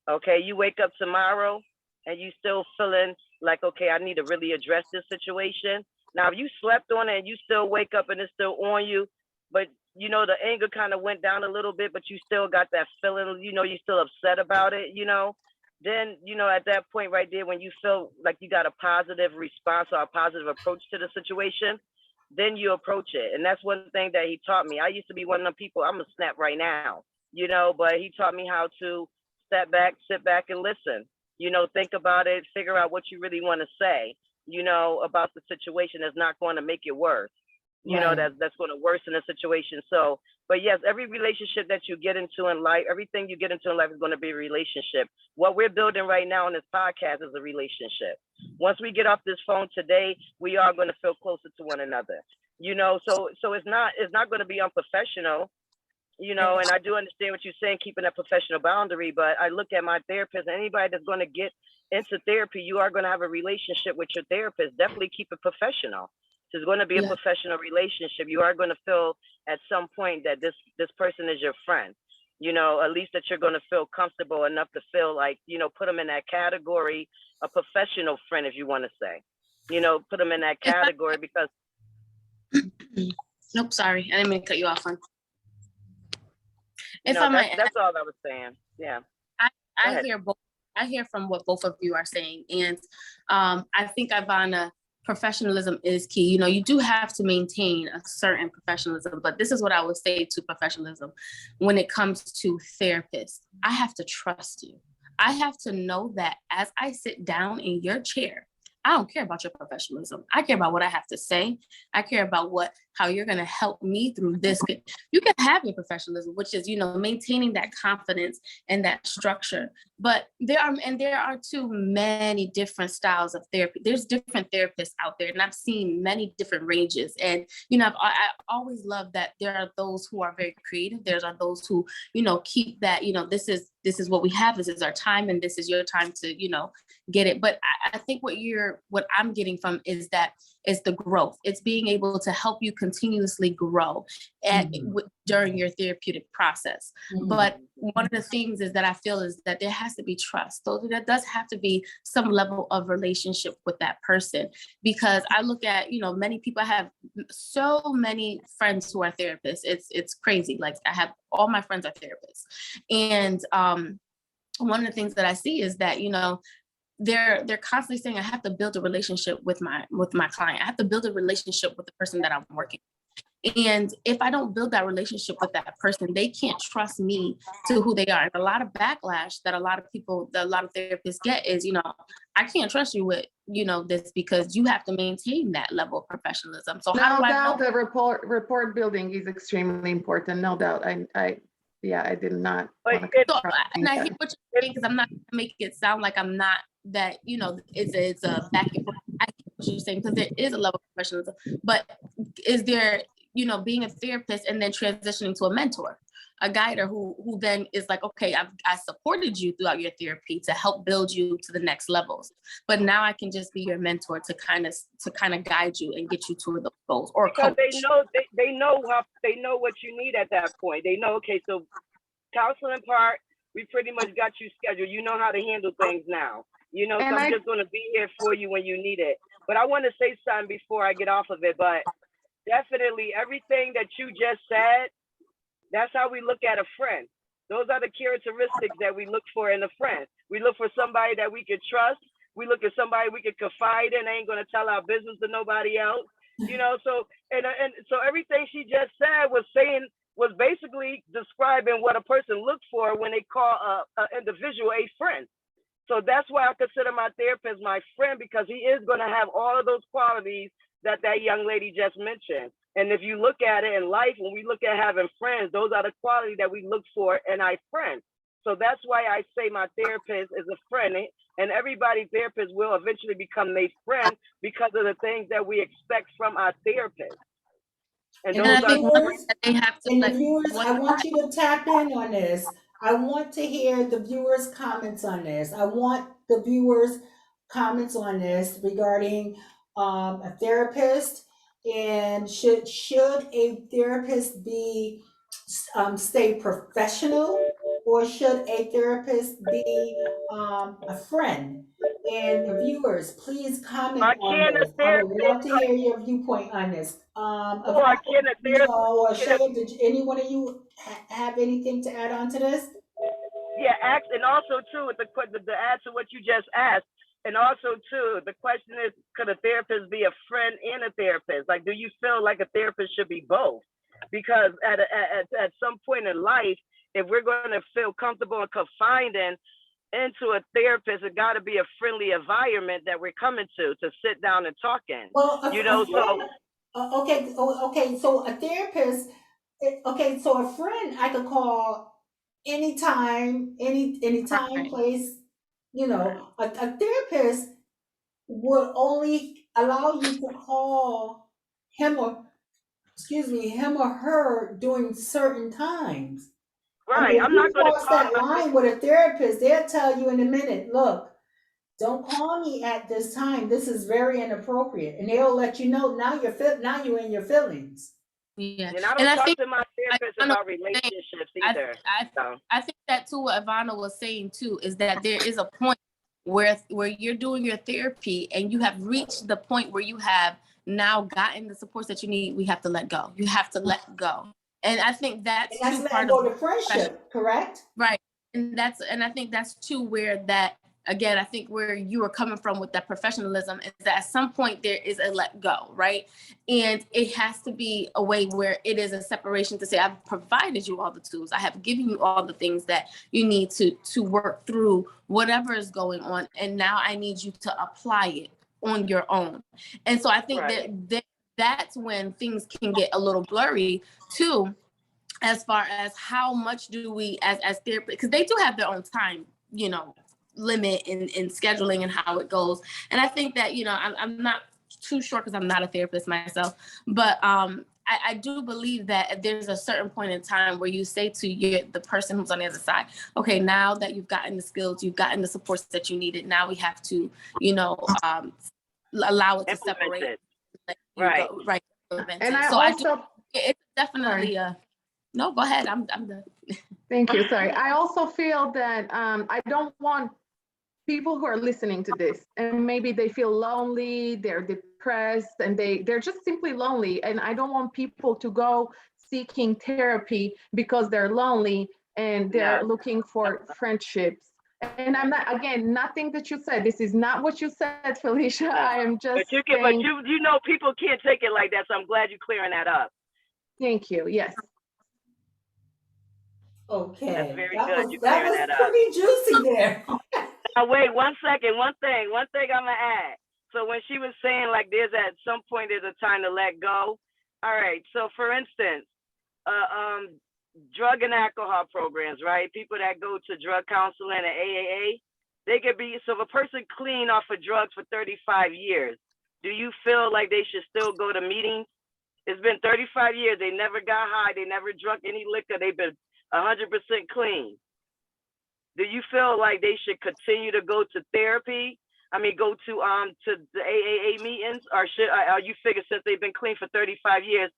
Okay. You wake up tomorrow and you still feeling like, okay, I need to really address this situation, Now, if you slept on it and you still wake up and it's still on you, but you know, the anger kind of went down a little bit, but you still got that feeling, you know, you're still upset about it, you know, then, you know, at that point right there, when you feel like you got a positive response or a positive approach to the situation, then you approach it. And that's one thing that he taught me. I used to be one of them people, I'm gonna snap right now, you know, but he taught me how to step back, sit back and listen, you know, think about it, figure out what you really want to say, you know, about the situation that's not going to make it worse. You know, that's going to worsen the situation. So, but yes, every relationship that you get into in life, everything you get into in life is going to be a relationship. What we're building right now in this podcast is a relationship. Once we get off this phone today, we are going to feel closer to one another. You know, so it's not going to be unprofessional. You know, and I do understand what you're saying, keeping a professional boundary. But I look at my therapist, anybody that's going to get into therapy, you are going to have a relationship with your therapist. Definitely keep it professional. There's going to be a professional relationship. You are going to feel at some point that this person is your friend, you know, at least that you're going to feel comfortable enough to feel like, you know, put them in that category, a professional friend, if you want to say, you know, put them in that category because. Nope, sorry. I didn't mean to cut you off. If no, that's all I was saying. Yeah. I hear both. I hear from what both of you are saying. And I think, Ivona, professionalism is key. You know, you do have to maintain a certain professionalism, but this is what I would say to professionalism when it comes to therapists. I have to trust you. I have to know that as I sit down in your chair, I don't care about your professionalism. I care about what I have to say. I care about how you're going to help me through this. You can have your professionalism, which is, you know, maintaining that confidence and that structure. But there are too many different styles of therapy. There's different therapists out there, and I've seen many different ranges. And, you know, I always love that there are those who are very creative. There are those who, you know, keep that, you know, this is what we have. This is our time, and this is your time to, you know, get it. But I think what I'm getting from is the growth. It's being able to help you continuously grow during your therapeutic process. But one of the things is that I feel is that there has to be trust. So there does have to be some level of relationship with that person, because I look at, you know, many people. I have so many friends who are therapists. It's crazy. Like, I have all my friends are therapists. And one of the things that I see is that, you know, they're constantly saying, I have to build a relationship with my client. I have to build a relationship with the person that I'm working with. And if I don't build that relationship with that person, they can't trust me to who they are. And a lot of backlash that a lot of therapists get is, you know, I can't trust you with, you know, this, because you have to maintain that level of professionalism. So how do I know? The rapport building is extremely important. No doubt. I did not. But and I hear what you're saying, because I'm not going to make it sound like I'm not, that, you know, it's a back and forth. I get what you're saying, because there is a level of professionalism. But is there, you know, being a therapist and then transitioning to a mentor, a guider who then is like, okay, I supported you throughout your therapy to help build you to the next levels, but now I can just be your mentor to kind of guide you and get you to those goals. Or because coach. they know what you need at that point. They know, okay, so counseling part, we pretty much got you scheduled. You know how to handle things now. You know, so I'm just going to be here for you when you need it. But I want to say something before I get off of it. But definitely everything that you just said, that's how we look at a friend. Those are the characteristics that we look for in a friend. We look for somebody that we can trust. We look at somebody we can confide in. They ain't going to tell our business to nobody else. You know, so and so everything she just said was basically describing what a person looks for when they call an individual a friend. So that's why I consider my therapist my friend, because he is going to have all of those qualities that young lady just mentioned. And if you look at it in life, when we look at having friends, those are the qualities that we look for in our friend. So that's why I say my therapist is a friend, and everybody's therapist will eventually become their friend because of the things that we expect from our therapist. And the viewers, I want you to tap in on this. I want to hear the viewers' comments on this. I want the viewers' comments on this regarding a therapist, and should a therapist be stay professional, or should a therapist be a friend? And the viewers, please comment Or on can a this. I would therapist, love to hear your viewpoint on this. or can a therapist, Or can a, Shay, did any one of you have anything to add on to this? yeah, ask, and also too, with the add to what you just asked, and also too, the question is, could a therapist be a friend and a therapist? Like, do you feel like a therapist should be both? Because at some point in life, if we're going to feel comfortable and confined into a therapist, it got to be a friendly environment that we're coming to sit down and talk in. Well, You know, so okay. So a therapist, okay. So a friend I could call anytime, any time, Right. place. You know, a therapist would only allow you to call him or, excuse me, him or her during certain times. I right, mean, if I'm you not going to cross call that my line with a therapist, they'll tell you in a minute, look, don't call me at this time. This is very inappropriate. And they'll let you know now you're in your feelings. Yeah, and I and don't I talk think to my I therapist kind of about relationships I, either. I So I think that too what Ivana was saying too is that there is a point where you're doing your therapy and you have reached the point where you have now gotten the supports that you need. We have to let go. You have to let go. And I think And that's that's too letting part go of to friendship, correct? right. And I think that's too where that again, I think where you are coming from with that professionalism is that at some point there is a let go, right? And it has to be a way where it is a separation to say, I've provided you all the tools. I have given you all the things that you need to work through whatever is going on. And now I need you to apply it on your own. And so I think right. that's when things can get a little blurry too, as far as how much do we as therapists, because they do have their own time, limit in scheduling and how it goes. And I think that, I'm not too sure because I'm not a therapist myself, but I do believe that there's a certain point in time where you say to the person who's on the other side, okay, now that you've gotten the skills, you've gotten the supports that you needed, now we have to, allow it to separate. Implemented. Let you Right. go, right. And I So I do, also, it's definitely no, go ahead. I'm done. thank you, sorry. I also feel that I don't want people who are listening to this and maybe they feel lonely, they're depressed, and they're just simply lonely. And I don't want people to go seeking therapy because they're lonely and they're looking for friendships. And I'm not, again, nothing that you said. This is not what you said, Felicia. I am just But saying, you know people can't take it like that, so I'm glad you're clearing that up. thank you. Yes. Okay. That's very That good. was You're clearing that up. pretty juicy there. Now wait 1 second. One thing I'm gonna add. So when she was saying like there's at some point there's a time to let go. All right. So for instance, drug and alcohol programs, right? People that go to drug counseling and AAA, they could be, so if a person clean off of drugs for 35 years, do you feel like they should still go to meetings? It's been 35 years. They never got high. They never drunk any liquor. They've been 100% clean. Do you feel like they should continue to go to therapy? I mean, go to the AAA meetings, or you figure since they've been clean for 35 years,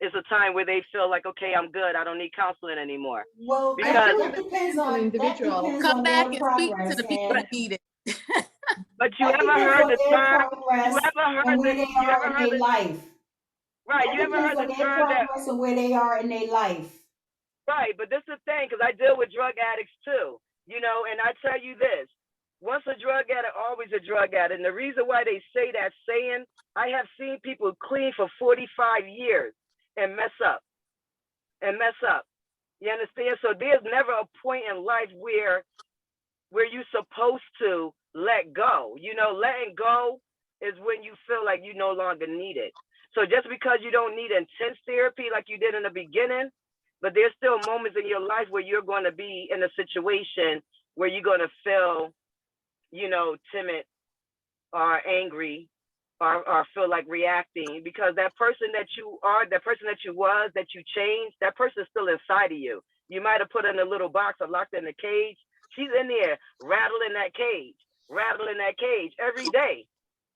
it's a time where they feel like, okay, I'm good. I don't need counseling anymore. Well, Because that depends on Come back their and speak to progress the people and that need it. but you that ever depends heard on the their term? progress You ever and heard where the? they You are ever in heard their the? life. Right. That You ever depends heard on the their term that? progress and where they are in their life. Right. But this is the thing, because I deal with drug addicts too. And I tell you this: once a drug addict, always a drug addict. And the reason why they say that saying, I have seen people clean for 45 years and mess up. You understand? So there's never a point in life where you're supposed to let go. Letting go is when you feel like you no longer need it. So just because you don't need intense therapy like you did in the beginning, but there's still moments in your life where you're going to be in a situation where you're going to feel, timid or angry or feel like reacting, because that person that you are, that person that you was, that you changed, that person's still inside of you. You might have put her in a little box or locked in a cage. She's in there rattling that cage every day.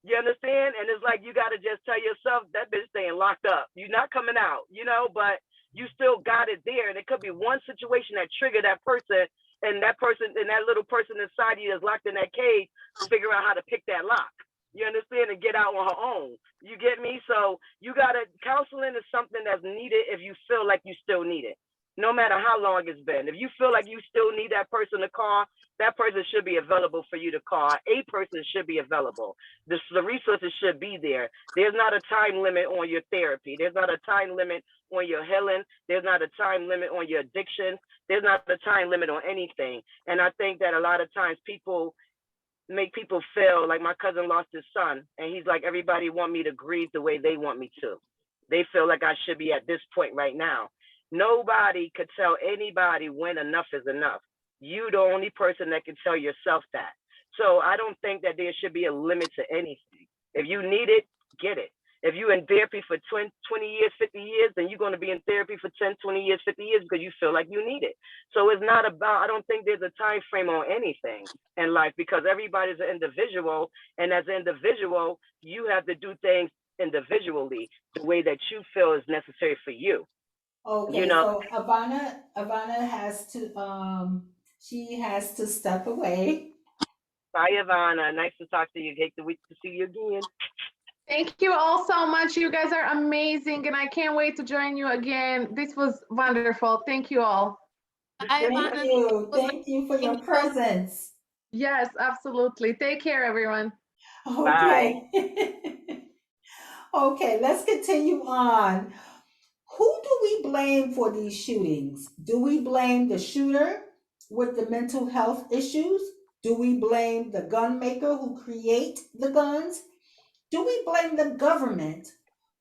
You understand? And it's like you got to just tell yourself that bitch staying locked up. You're not coming out, but you still got it there. And it could be one situation that triggered that person, and that little person inside you is locked in that cage figure out how to pick that lock. You understand? And get out on her own. You get me? So counseling is something that's needed if you feel like you still need it. No matter how long it's been. If you feel like you still need that person to call, that person should be available for you to call. A person should be available. The resources should be there. There's not a time limit on your therapy. There's not a time limit on your healing. There's not a time limit on your addiction. There's not a time limit on anything. And I think that a lot of times people make people feel like my cousin lost his son, and he's like, everybody want me to grieve the way they want me to. They feel like I should be at this point right now. Nobody could tell anybody when enough is enough. You the only person that can tell yourself that. So I don't think that there should be a limit to anything. If you need it, get it. If you're in therapy for 20 years, 50 years, then you're going to be in therapy for 10, 20 years, 50 years because you feel like you need it. So it's not about, I don't think there's a time frame on anything in life because everybody's an individual. And as an individual, you have to do things individually the way that you feel is necessary for you. Okay, You know, so Ivana has to she has to step away. bye, Ivana. Nice to talk to you. Hate to wait to see you again. Thank you all so much. You guys are amazing, and I can't wait to join you again. This was wonderful. Thank you all. Thank you. Thank you for your presence. Yes, absolutely. Take care, everyone. Okay. Okay, let's continue on. Who do we blame for these shootings? Do we blame the shooter with the mental health issues? Do we blame the gun maker who create the guns? Do we blame the government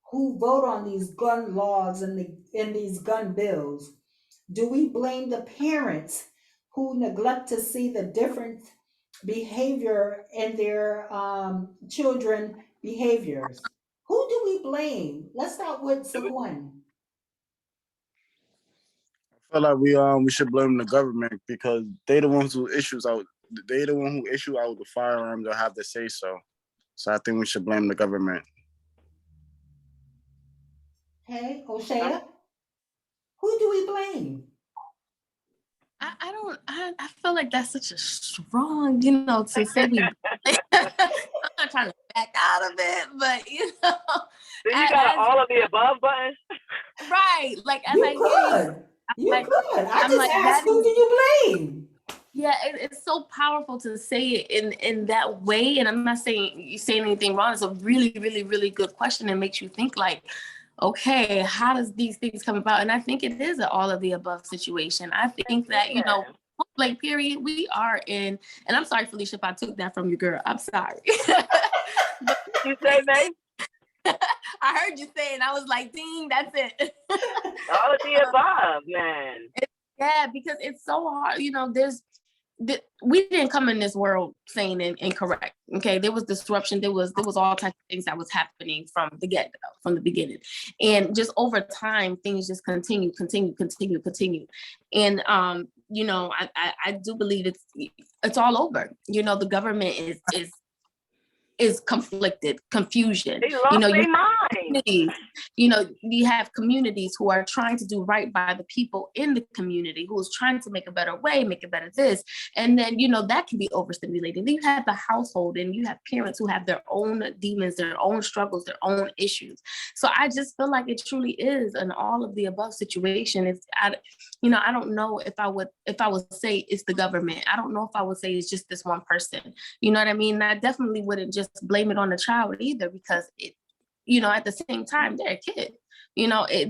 who vote on these gun laws and these gun bills? Do we blame the parents who neglect to see the different behavior in their children behaviors? Who do we blame? Let's start with Saquin. I feel like we should blame the government because they the ones who issues out. They the one who issue out the firearms or have to say so. So I think we should blame the government. Hey, O'Shea, who do we blame? I feel like that's such a strong, to say we, I'm not trying to back out of it, but So you got all of the above button? right. Like as You I could. You like, could. I I'm just like, asked, who do you blame? yeah, it's so powerful to say it in that way. And I'm not saying you saying anything wrong. It's a really, really, really good question and makes you think like, okay, how does these things come about? And I think it is an all of the above situation. I think that, like period, we are in, and I'm sorry, Felicia, if I took that from you, girl. I'm sorry. But you say, babe? I heard you say it. I was like, ding, that's it. All of the above, man. Yeah, because it's so hard. We didn't come in this world sane and incorrect. Okay, there was disruption. There was all types of things that was happening from the get-go, from the beginning, and just over time, things just continue. And I do believe it's all over. The government is conflicted, confusion. They lost their mind. You have communities who are trying to do right by the people in the community, who is trying to make a better way, make a better this. And then, that can be overstimulating. Then you have the household and you have parents who have their own demons, their own struggles, their own issues. So I just feel like it truly is an all of the above situation. I don't know if I would say it's the government. I don't know if I would say it's just this one person. You know what I mean? I definitely wouldn't just blame it on the child either, because at the same time, they're a kid.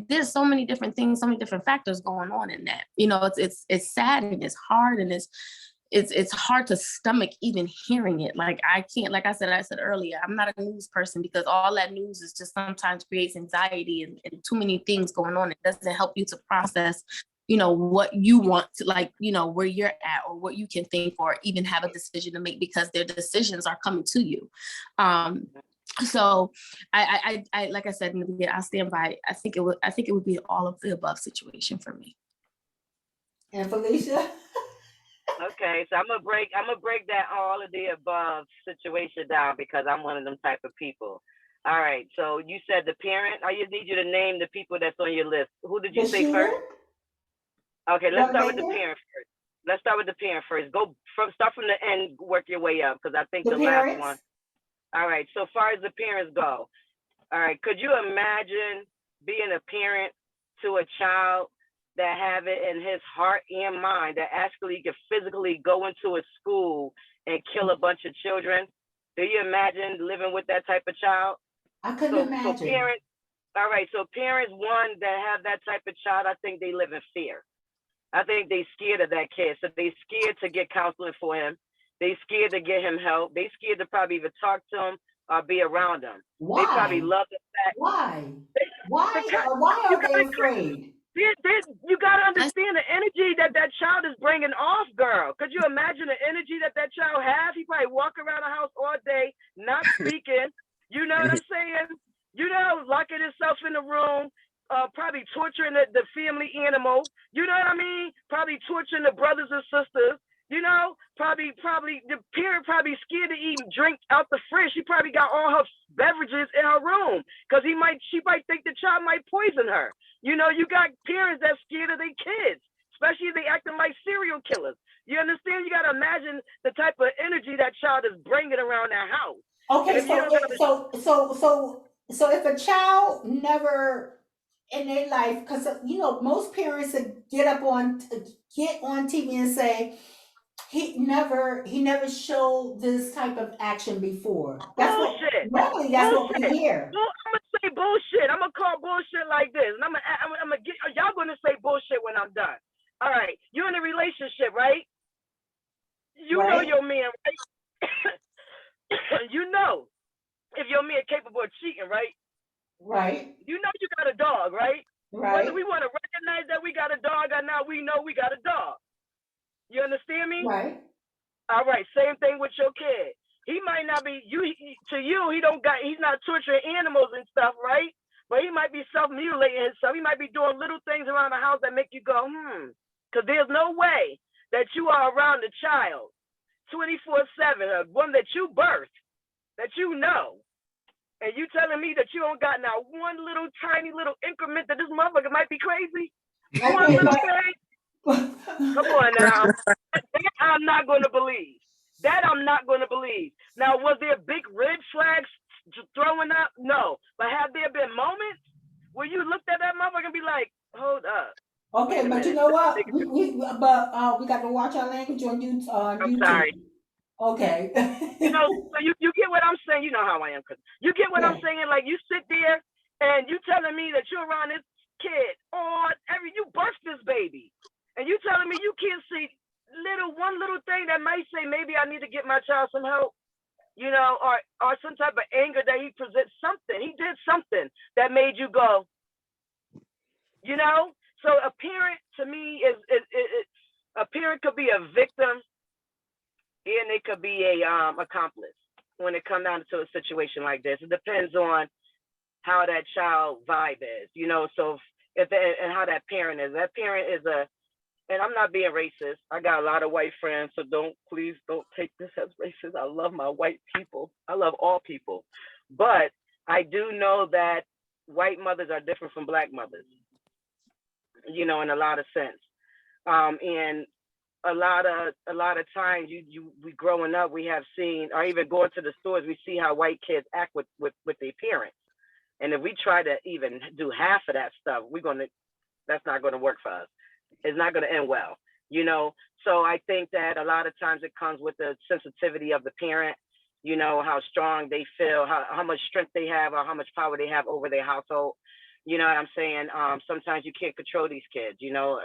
There's so many different things, so many different factors going on in that. It's sad and it's hard and it's hard to stomach even hearing it. Like I can't, like I said earlier, I'm not a news person because all that news is just sometimes creates anxiety and too many things going on. It doesn't help you to process what you want to, where you're at or what you can think or even have a decision to make, because their decisions are coming to you. So I like I said in the beginning, I stand by. I think it would be all of the above situation for me. And Felicia? Okay, so I'm gonna break that all of the above situation down because I'm one of them type of people. All right, so you said the parent. I just need you to name the people that's on your list. Who did you say first? Okay, let's start with the parent first. Let's start with the parent first. Start from the end, work your way up, because I think The the last parents. one. All right. So far as the parents go, all right. Could you imagine being a parent to a child that have it in his heart and mind that actually could physically go into a school and kill a bunch of children? Do you imagine living with that type of child? I couldn't imagine. So parents, all right. So parents, one that have that type of child, I think they live in fear. I think they scared of that kid. So they scared to get counseling for him. They scared to get him help. They scared to probably even talk to him or be around him. Why? They probably love the fact. Why? Why are they afraid? You got to understand the energy that child is bringing off, girl. Could you imagine the energy that child has? He probably walk around the house all day, not speaking. You know what I'm saying? You know, locking himself in the room, probably torturing the family animal. You know what I mean? Probably torturing the brothers and sisters. You know, probably the parent probably scared to even drink out the fridge. She probably got all her beverages in her room because she might think the child might poison her. You know, you got parents that scared of their kids, especially if they acting like serial killers. You understand? You got to imagine the type of energy that child is bringing around that house. Okay, so if a child never in their life, because you know most parents get on TV and say he never showed this type of action before. That's bullshit. Normally that's what we hear. Well, I'm gonna say bullshit. I'm gonna call bullshit like this, and I'm gonna get y'all gonna say bullshit when I'm done. All right, you're in a relationship, right? You know your man, right? You know if your man capable of cheating, right? Right. You know you got a dog, right? Right. Whether we want to recognize that we got a dog or not, we know we got a dog. You understand me? Right. All right. Same thing with your kid. He might not be he's not torturing animals and stuff, right? But he might be self-mutilating himself. He might be doing little things around the house that make you go, because there's no way that you are around the child 24/7, one that you birthed, that you know. And you telling me that you don't got now one little tiny little increment that this motherfucker might be crazy? One little thing? Come on now. That I'm not going to believe. Now, was there big red flags throwing up? No. But have there been moments where you looked at that motherfucker and be like, hold up. Okay, but you know what? We got to watch our language on YouTube. I'm sorry. Okay. You know, so you get what I'm saying. You know how I am. You get what I'm saying? Like, you sit there and you telling me that you're around this kid you birthed this baby. And you telling me you can't see one little thing that might say maybe I need to get my child some help, you know, or some type of anger that he presents something. He did something that made you go, you know? So a parent to me is a parent could be a victim and it could be a accomplice when it comes down to a situation like this. It depends on how that child vibe is, you know, so and how that parent is. That parent is and I'm not being racist. I got a lot of white friends, so please don't take this as racist. I love my white people. I love all people. But I do know that white mothers are different from black mothers, you know, in a lot of sense. And a lot of times we growing up, we have seen, or even going to the stores, we see how white kids act with their parents. And if we try to even do half of that stuff, that's not going to work for us. It's not going to end well, you know? So I think that a lot of times it comes with the sensitivity of the parent, you know, how strong they feel, how much strength they have, or how much power they have over their household. You know what I'm saying? Sometimes you can't control these kids, you know,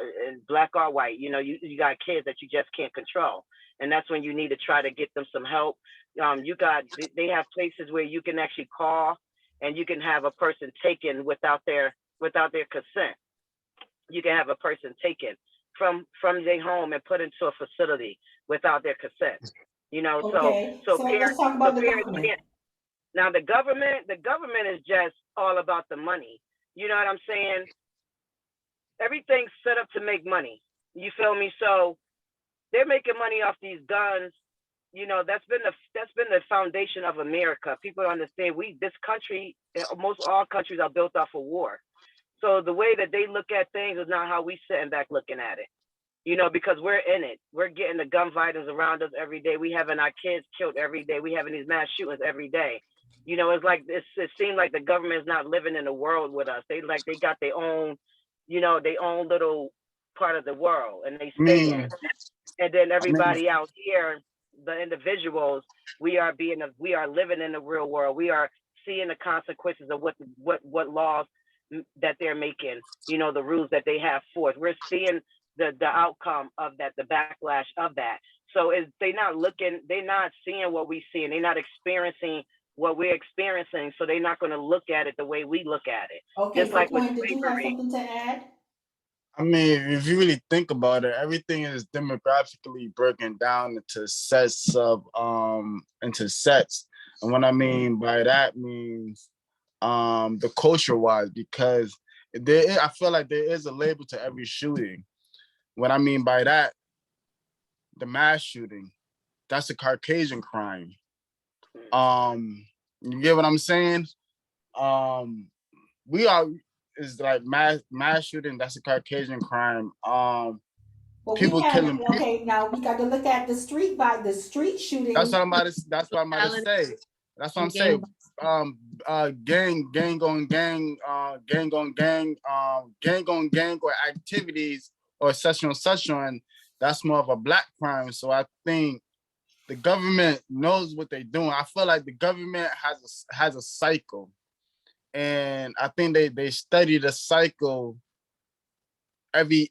black or white, you know, you got kids that you just can't control. And that's when you need to try to get them some help. They have places where you can actually call and you can have a person taken without their consent. You can have a person taken from their home and put into a facility without their consent. You know, okay. so let's talk about the government. Now the government is just all about the money. You know what I'm saying? Everything's set up to make money. You feel me? So they're making money off these guns. You know, that's been the foundation of America. People don't understand this country, most all countries are built off of war. So the way that they look at things is not how we sitting back looking at it. you know, because we're in it. We're getting the gun violence around us every day. We having our kids killed every day. We having these mass shootings every day. You know, it's like it seems like the government is not living in the world with us. They got their own, you know, their own little part of the world, and they stay in. And then everybody out here, the individuals, we are living in the real world. We are seeing the consequences of what laws that they're making, you know, the rules that they have forth. We're seeing the outcome of that, the backlash of that. So they're not seeing what we see, and they're not experiencing what we're experiencing. So they're not going to look at it the way we look at it. Okay, Just so like with Twin, did you have slavery. something to add? I mean, if you really think about it, everything is demographically broken down into sets. And what I mean by that means the culture wise, because I feel like there is a label to every shooting. What I mean by that, the mass shooting, that's a Caucasian crime. You get what I'm saying? Is like mass shooting, that's a Caucasian crime. Well, People killing. okay, now we got to look at the street shooting. That's what I'm about to say. That's what I'm saying. Gang on gang, or activities or such on. That's more of a black crime. So I think the government knows what they're doing. I feel like the government has a cycle, and I think they study the cycle every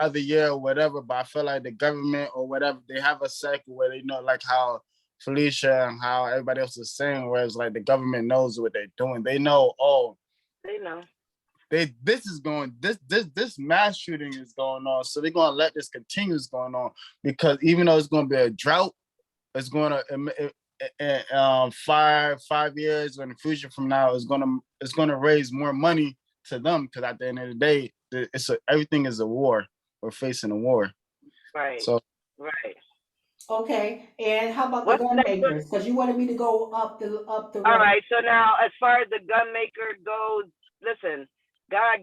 other year or whatever. But I feel like the government or whatever, they have a cycle where they know, like how Felicia and how everybody else is saying, whereas like the government knows what they're doing. They know, they know. This mass shooting is going on, so they're gonna let this continue going on, because even though it's gonna be a drought, it's gonna 5 years in the future from now, it's gonna raise more money to them, because at the end of the day, everything is a war. We're facing a war. Right. So right. Okay, and how about the gun makers? Because you wanted me to go up the road. All right. So now, as far as the gun maker goes, listen. God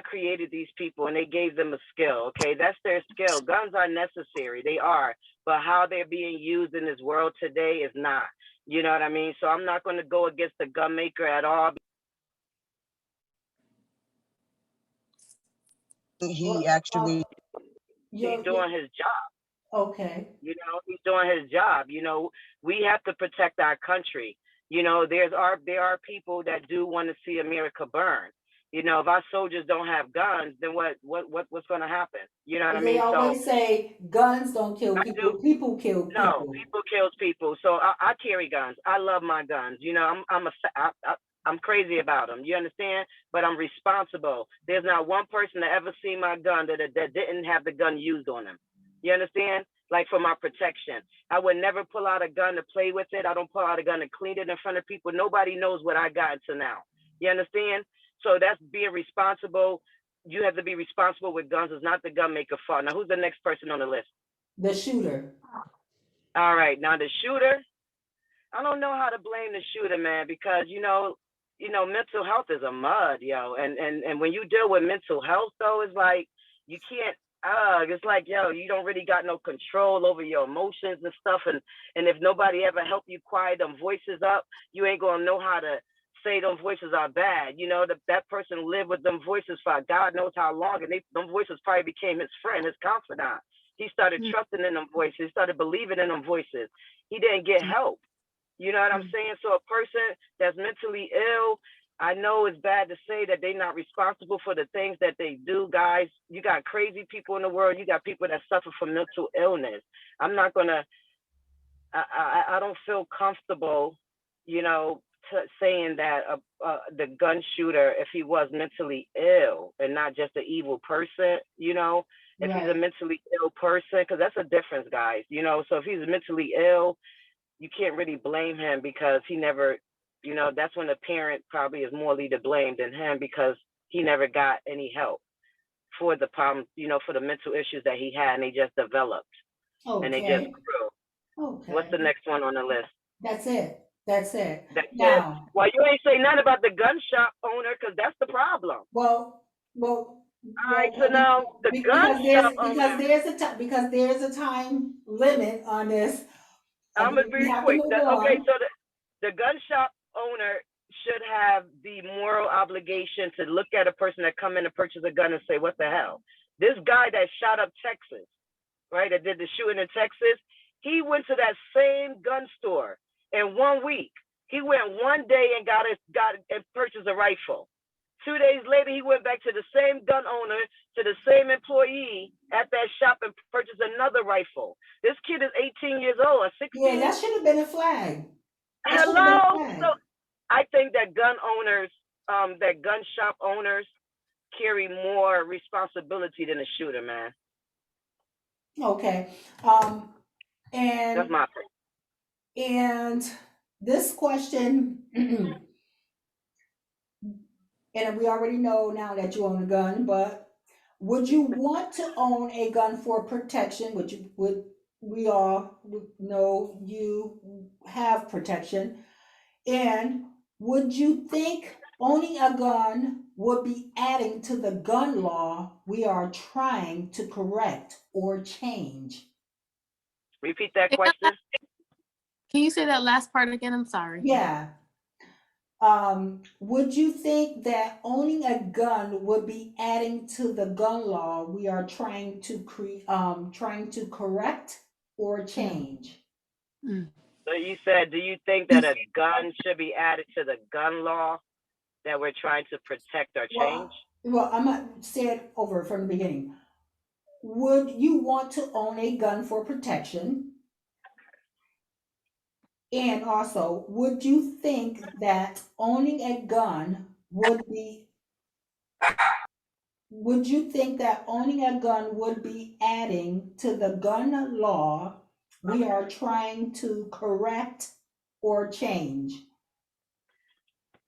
created these people, and they gave them a skill. Okay, that's their skill. Guns are necessary. They are, but how they're being used in this world today is not. You know what I mean? So I'm not going to go against the gun maker at all. He actually He's doing his job. Okay. You know, he's doing his job. You know, we have to protect our country. You know, there are people that do want to see America burn. You know, if our soldiers don't have guns, then what's going to happen? You know what I mean? They always say guns don't kill people. People kill people. No, people kills people. So I carry guns. I love my guns. You know, I'm crazy about them. You understand? But I'm responsible. There's not one person that ever seen my gun that didn't have the gun used on them. You understand? Like, for my protection. I would never pull out a gun to play with it. I don't pull out a gun to clean it in front of people. Nobody knows what I got until now. You understand? So that's being responsible. You have to be responsible with guns. It's not the gun maker's fault. Now, who's the next person on the list? The shooter. All right. Now, the shooter, I don't know how to blame the shooter, man, because, you know, mental health is a mud, yo. And when you deal with mental health, though, it's like you can't, it's like, yo, you don't really got no control over your emotions and stuff. And if nobody ever helped you quiet them voices up, you ain't gonna know how to say them voices are bad. You know, that person lived with them voices for God knows how long, and them voices probably became his friend, his confidant. He started trusting in them voices. He started believing in them voices. He didn't get help. You know what I'm saying? So a person that's mentally ill, I know it's bad to say that they're not responsible for the things that they do, guys. You got crazy people in the world. You got people that suffer from mental illness. I'm not gonna, I don't feel comfortable, you know, saying that the gun shooter, if he was mentally ill and not just an evil person, you know, if he's a mentally ill person, because that's a difference, guys, you know. So if he's mentally ill, you can't really blame him, because he never, you know, that's when the parent probably is morally to blame than him, because he never got any help for the problems, you know, for the mental issues that he had, and they just developed. Okay. And they just grew. Okay. What's the next one on the list? That's it. That's it. Now, well, you ain't say nothing about the gun shop owner, because that's the problem. Well, All right, so now the gun shop owner, because there's a time limit on this. I'm gonna We be have to quick. move Okay, on. so the gun shop owner should have the moral obligation to look at a person that come in to purchase a gun and say, what the hell? This guy that shot up Texas, right, that did the shooting in Texas, he went to that same gun store in 1 week. He went one day and got and purchased a rifle. 2 days later, he went back to the same gun owner, to the same employee at that shop and purchased another rifle. This kid is 18 years old, or 16. Yeah, that should have been a flag. Hello. So I think that gun owners, that gun shop owners carry more responsibility than a shooter, man. Okay. That's And my opinion. and this question, and we already know now that you own a gun, but would you want to own a gun for protection? We all know you have protection. And would you think owning a gun would be adding to the gun law we are trying to correct or change? Repeat that question. Can you say that last part again? I'm sorry. Yeah. Would you think that owning a gun would be adding to the gun law we are trying to correct or change? So you said, do you think that a gun should be added to the gun law that we're trying to protect or change? Well, I'm gonna say it over from the beginning. Would you want to own a gun for protection? And also, would you think that owning a gun would be adding to the gun law we are trying to correct or change?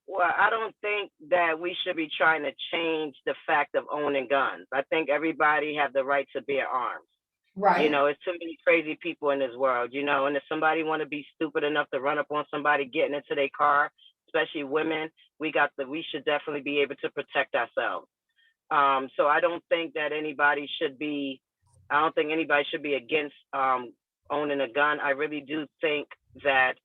Well, I don't think that we should be trying to change the fact of owning guns. I think everybody have the right to bear arms. Right. You know, it's too many crazy people in this world, you know, and if somebody want to be stupid enough to run up on somebody getting into their car, especially women, we should definitely be able to protect ourselves. So I don't think anybody should be against owning a gun. I really do think that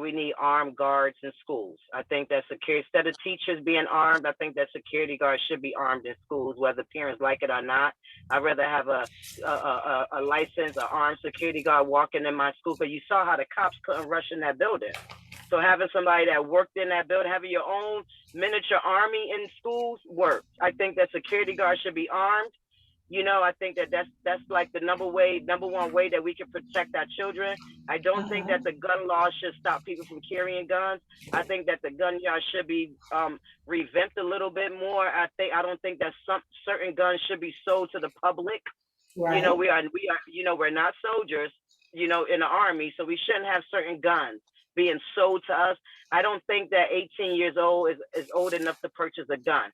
we need armed guards in schools. I think that security, instead of teachers being armed, I think that security guards should be armed in schools, whether parents like it or not. I'd rather have a licensed, an armed security guard walking in my school, but you saw how the cops couldn't rush in that building. So having somebody that worked in that building, having your own miniature army in schools works. I think that security guards should be armed. You know, I think that that's like the number one way that we can protect our children. I don't think that the gun law should stop people from carrying guns. I think that the gun yard should be revamped a little bit more. I don't think that some certain guns should be sold to the public. Right. You know, we are we're not soldiers, you know, in the army, so we shouldn't have certain guns being sold to us. I don't think that 18 years old is old enough to purchase a gun.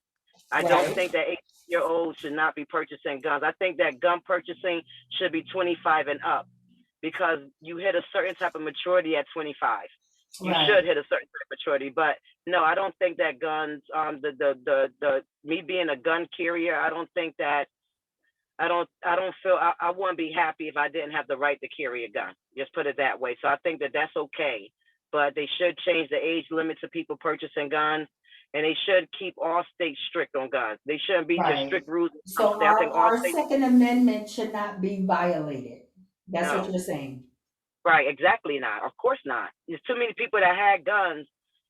I don't think that 18-year-olds should not be purchasing guns. I think that gun purchasing should be 25 and up, because you hit a certain type of maturity at 25. You should hit a certain type of maturity. But no, I don't think that guns, me being a gun carrier, I don't think that, I wouldn't be happy if I didn't have the right to carry a gun. Just put it that way. So I think that that's okay. But they should change the age limit to people purchasing guns. And they should keep all states strict on guns. They shouldn't be just strict rules. So our Second Amendment should not be violated. That's what you're saying. Right, exactly not. Of course not. There's too many people that had guns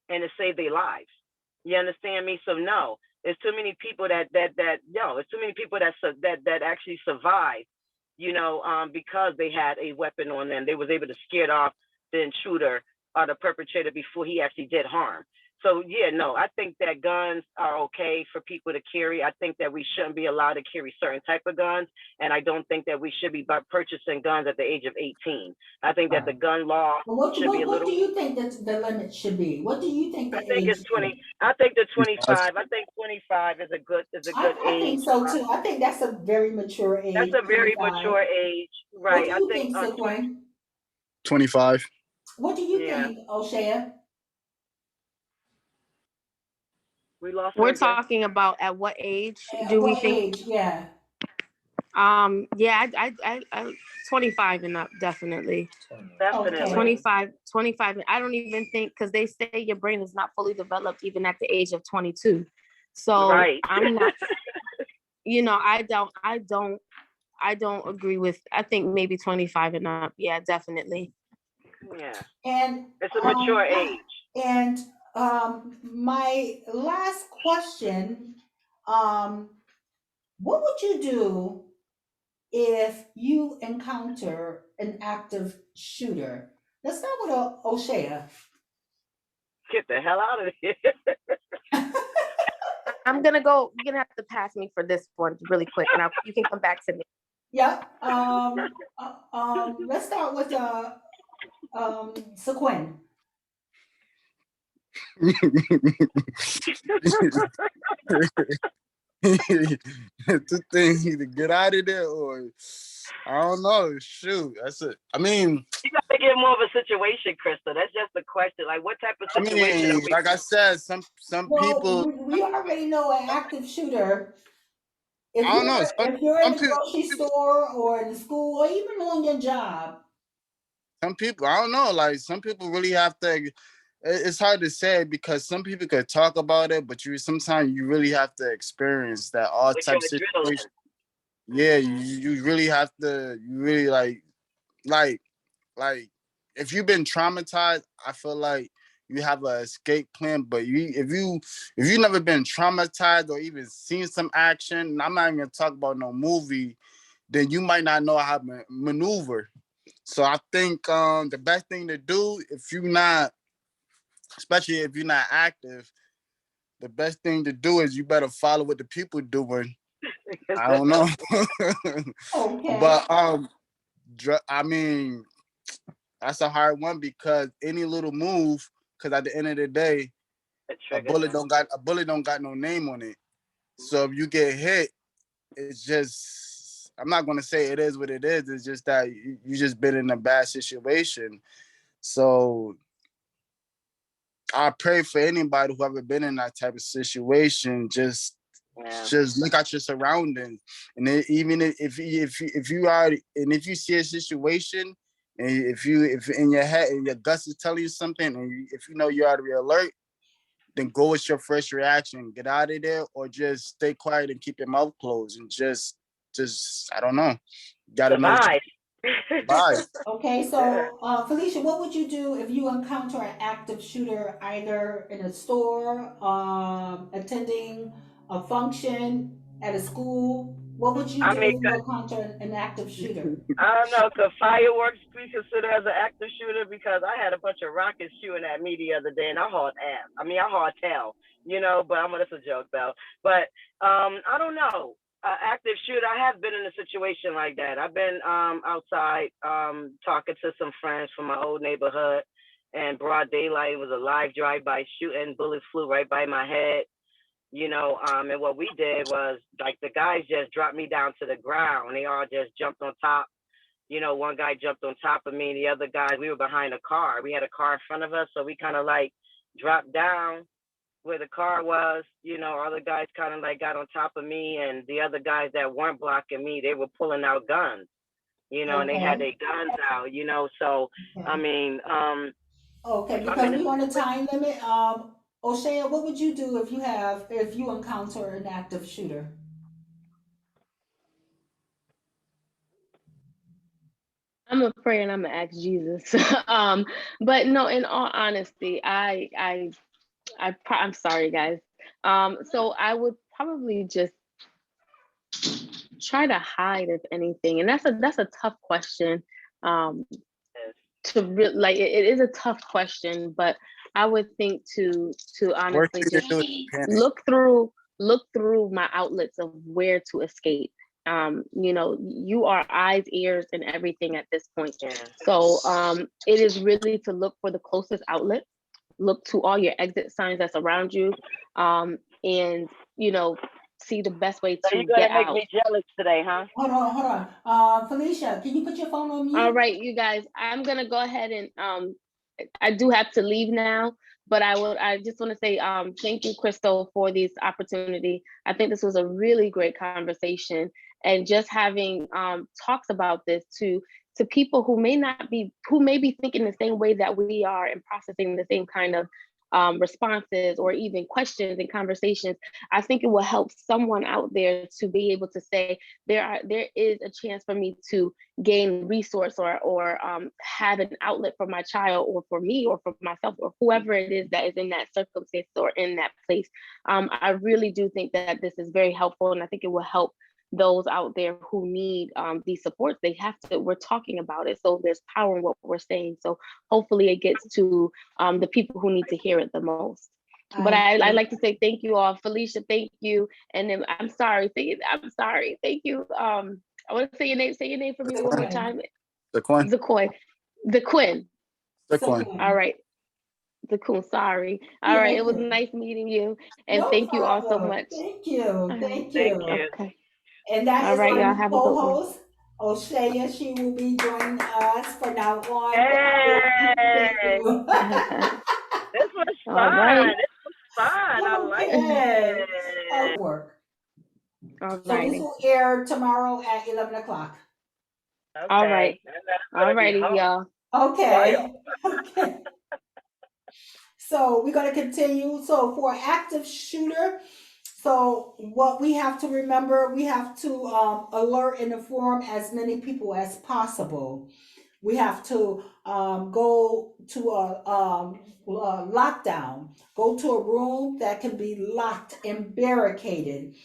and it saved their lives. You understand me? So no, there's too many people there's too many people that actually survived, you know, because they had a weapon on them. They was able to scare off the intruder or the perpetrator before he actually did harm. So yeah, no, I think that guns are okay for people to carry. I think that we shouldn't be allowed to carry certain type of guns. And I don't think that we should be purchasing guns at the age of 18. I think that the gun law should be a little. What do you think that the limit should be? What do you think the age it's 20. I think the 25. I think 25 is a good age. I think so too. I think that's a very mature age. That's a very 25. Mature age, right? What do you think, Saquin? 25. What do you think, O'Shea? We lost her We're again. talking about at what age do we What think? age? Yeah. Yeah, I 25 and up, definitely. Definitely. 25. I don't even think, because they say your brain is not fully developed even at the age of 22. So Right. I'm not, I don't agree with, I think maybe 25 and up. Yeah, definitely. Yeah. And It's a mature age. and my last question, what would you do if you encounter an active shooter? Let's start with O'Shea. Get the hell out of here. I'm gonna go. You're gonna have to pass me for this one really quick, and you can come back to me. Yeah. Let's start with Saquin. Two things: either get out of there or I don't know. Shoot, that's it. I mean, You got to get more of a situation, Crystal. That's just the question. Like, what type of situation are we? like I said, some Well, people. we already know an active shooter. I don't know. If you're in Some the people. grocery store or in the school or even on your job. Some people. I don't know. Like some people really have to. It's hard to say because some people could talk about it, but sometimes you really have to experience that all With type your of adrenaline. situation. Yeah, you really have to. You really like if you've been traumatized, I feel like you have an escape plan. But if you never been traumatized or even seen some action, and I'm not even gonna talk about no movie, then you might not know how to maneuver. So I think the best thing to do if you're not, especially if you're not active, the best thing to do is you better follow what the people doing. I don't know. Okay. But I mean, that's a hard one because any little move, because at the end of the day, a bullet don't got no name on it. So if you get hit, it's just I'm not gonna say it is what it is. It's just that you just been in a bad situation. So I pray for anybody who ever been in that type of situation. Just look at your surroundings, and then even if you are and if you see a situation, and if in your head and your guts is telling you something, and if you know you're out of your alert, then go with your first reaction, get out of there, or just stay quiet and keep your mouth closed and just I don't know, gotta know. Survive. Bye. Okay, so Felicia, what would you do if you encounter an active shooter either in a store, attending a function at a school? What would you I do mean, if you encounter an active shooter? I don't know. Could fireworks be considered as an active shooter? Because I had a bunch of rockets shooting at me the other day, and I hauled ass. I mean, I hauled tail, but that's a joke, though. But I don't know. Active shooter. I have been in a situation like that. I've been outside talking to some friends from my old neighborhood, and broad daylight. It was a live drive-by shooting. Bullets flew right by my head. And what we did was like the guys just dropped me down to the ground. They all just jumped on top. One guy jumped on top of me, and the other guys, we were behind a car. We had a car in front of us, so we kind of like dropped down where the car was. Other guys kind of like got on top of me, and the other guys that weren't blocking me, they were pulling out guns. And they had their guns out. So I mean, Okay, because we want a time limit. O'Shea, what would you do if you encounter an active shooter? I'm a prayer and I'm gonna ask Jesus. But no, in all honesty, I'm sorry, guys. So I would probably just try to hide, if anything, and that's a tough question. It is a tough question, but I would think to honestly just look through my outlets of where to escape. You are eyes, ears, and everything at this point. So it is really to look for the closest outlet, look to all your exit signs that's around you, and see the best way so to you're gonna get make out. me jealous today, huh? Hold on. Felicia, can you put your phone on mute? All right, you guys, I'm gonna go ahead and I do have to leave now, But I just want to say thank you, Crystal, for this opportunity. I think this was a really great conversation, and just having talks about this to people who may be thinking the same way that we are and processing the same kind of responses or even questions and conversations. I think it will help someone out there to be able to say there is a chance for me to gain resource or have an outlet for my child or for me or for myself or whoever it is that is in that circumstance or in that place. I really do think that this is very helpful, and I think it will help those out there who need these supports. We're talking about it, so there's power in what we're saying. So hopefully it gets to the people who need to hear it the most. But I'd like to say thank you all. Felicia, thank you. And then I'm sorry, thank you. I want to say your name for me one more time. Saquin. All right. Zaquin, sorry. All right, it was nice meeting you. And thank you all so much. Thank you. Thank you. Okay. And that all is right, our y'all have co-host, O'Shea. She will be joining us from now on. Hey! This was fun. All right. This was fun. I like it. Work. All So this will air tomorrow at 11 o'clock. Okay. All right. All righty, y'all. Okay. Okay. So we're going to continue. So for active shooter, so what we have to remember, we have to alert and inform as many people as possible. We have to go to a lockdown, go to a room that can be locked and barricaded.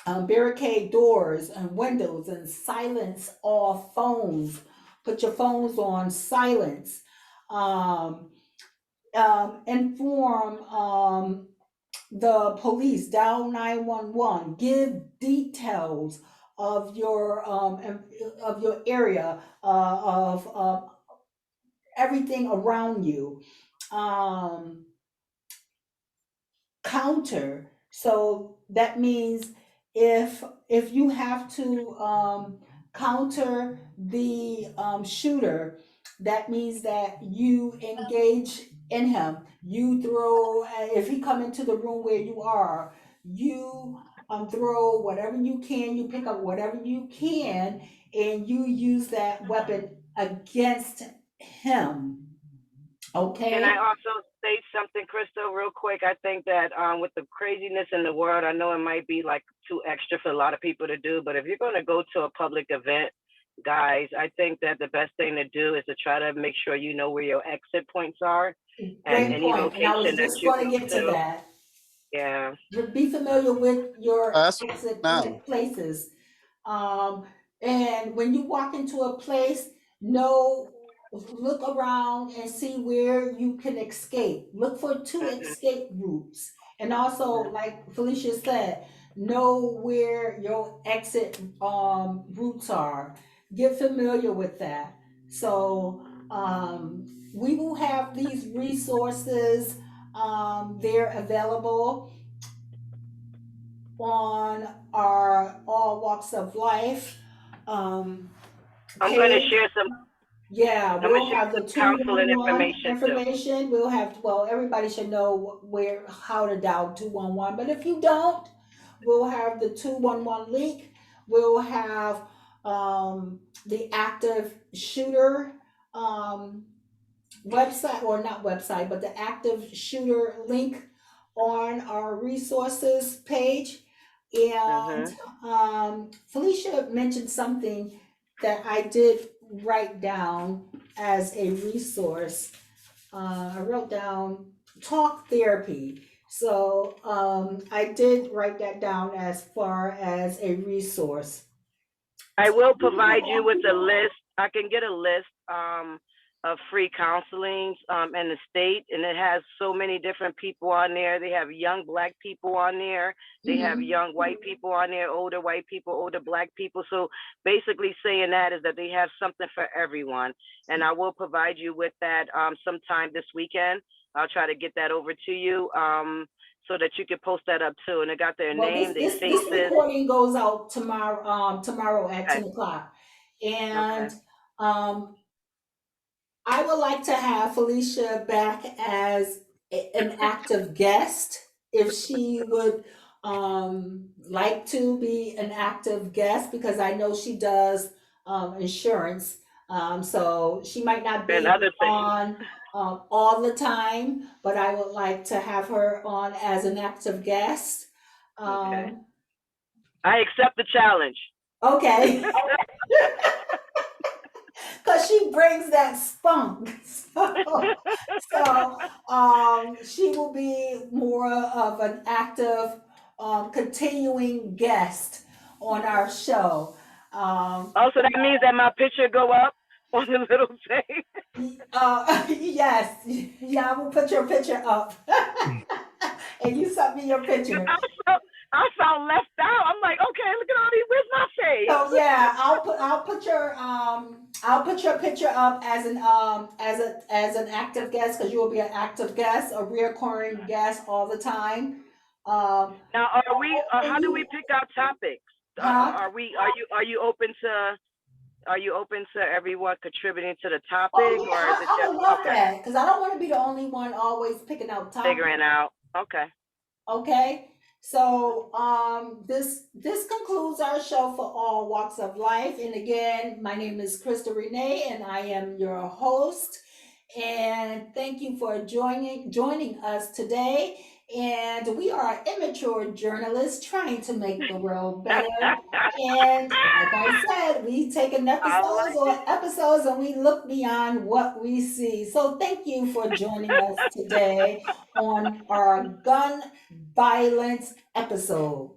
Barricade doors and windows and silence all phones. Put your phones on silence. Inform the police, dial 911, give details of your area, of everything around you. Counter. So that means if you have to counter the shooter, that means that you engage in him. You throw, if he come into the room where you are, you throw whatever you can, you pick up whatever you can, and you use that weapon against him. Okay. Can I also say something, Crystal, real quick? I think that with the craziness in the world, I know it might be like too extra for a lot of people to do, but if you're going to go to a public event, guys, I think that the best thing to do is to try to make sure you know where your exit points are. Great and point. And I was just going to get to that. Yeah. Be familiar with your exit places. And when you walk into a place, look around and see where you can escape. Look for two escape routes. And also, like Felicia said, know where your exit routes are. Get familiar with that. So we will have these resources they're available on our All Walks of Life. I'm going to share some. Yeah, we'll have the counseling information too. We'll have, well, everybody should know how to dial 211. But if you don't, we'll have the 211 link. We'll have the active shooter website, or not website, but the active shooter link on our resources page. And Felicia mentioned something that I did write down as a resource. I wrote down talk therapy. So I did write that down as far as a resource. I will provide you with a list. I can get a list of free counselings in the state, and it has so many different people on there. They have young Black people on there. They have young white people on there, older white people, older Black people. So basically saying that is that they have something for everyone. And I will provide you with that sometime this weekend. I'll try to get that over to you so that you can post that up too. And they got their name, their faces. This recording goes out tomorrow at 10 o'clock. And I would like to have Felicia back as an active guest. If she would like to be an active guest, because I know she does insurance. So she might not be And other things. on all the time, but I would like to have her on as an active guest. Okay. I accept the challenge. Okay. Because she brings that spunk. So she will be more of an active, continuing guest on our show. Also, that means that my picture go up on the little thing. Yes, yeah, I will put your picture up. And you sent me your picture. I felt left out. I'm like, okay, look at all these. Where's my face? So yeah, I'll put your picture up as an active guest, because you will be an active guest, a recurring guest all the time. Now, are we? How do we pick our topics? Huh? Are you open to? Are you open to everyone contributing to the topic, Oh yeah, or is it I just would love okay, that, because I don't want to be the only one always picking out topics. figuring out? Okay. Okay, so this concludes our show for all walks of life. And again, my name is Crystal Renee, and I am your host. And thank you for joining us today. And we are immature journalists trying to make the world better. And like I said, we take an episodes and we look beyond what we see. So thank you for joining us today on our gun violence episode.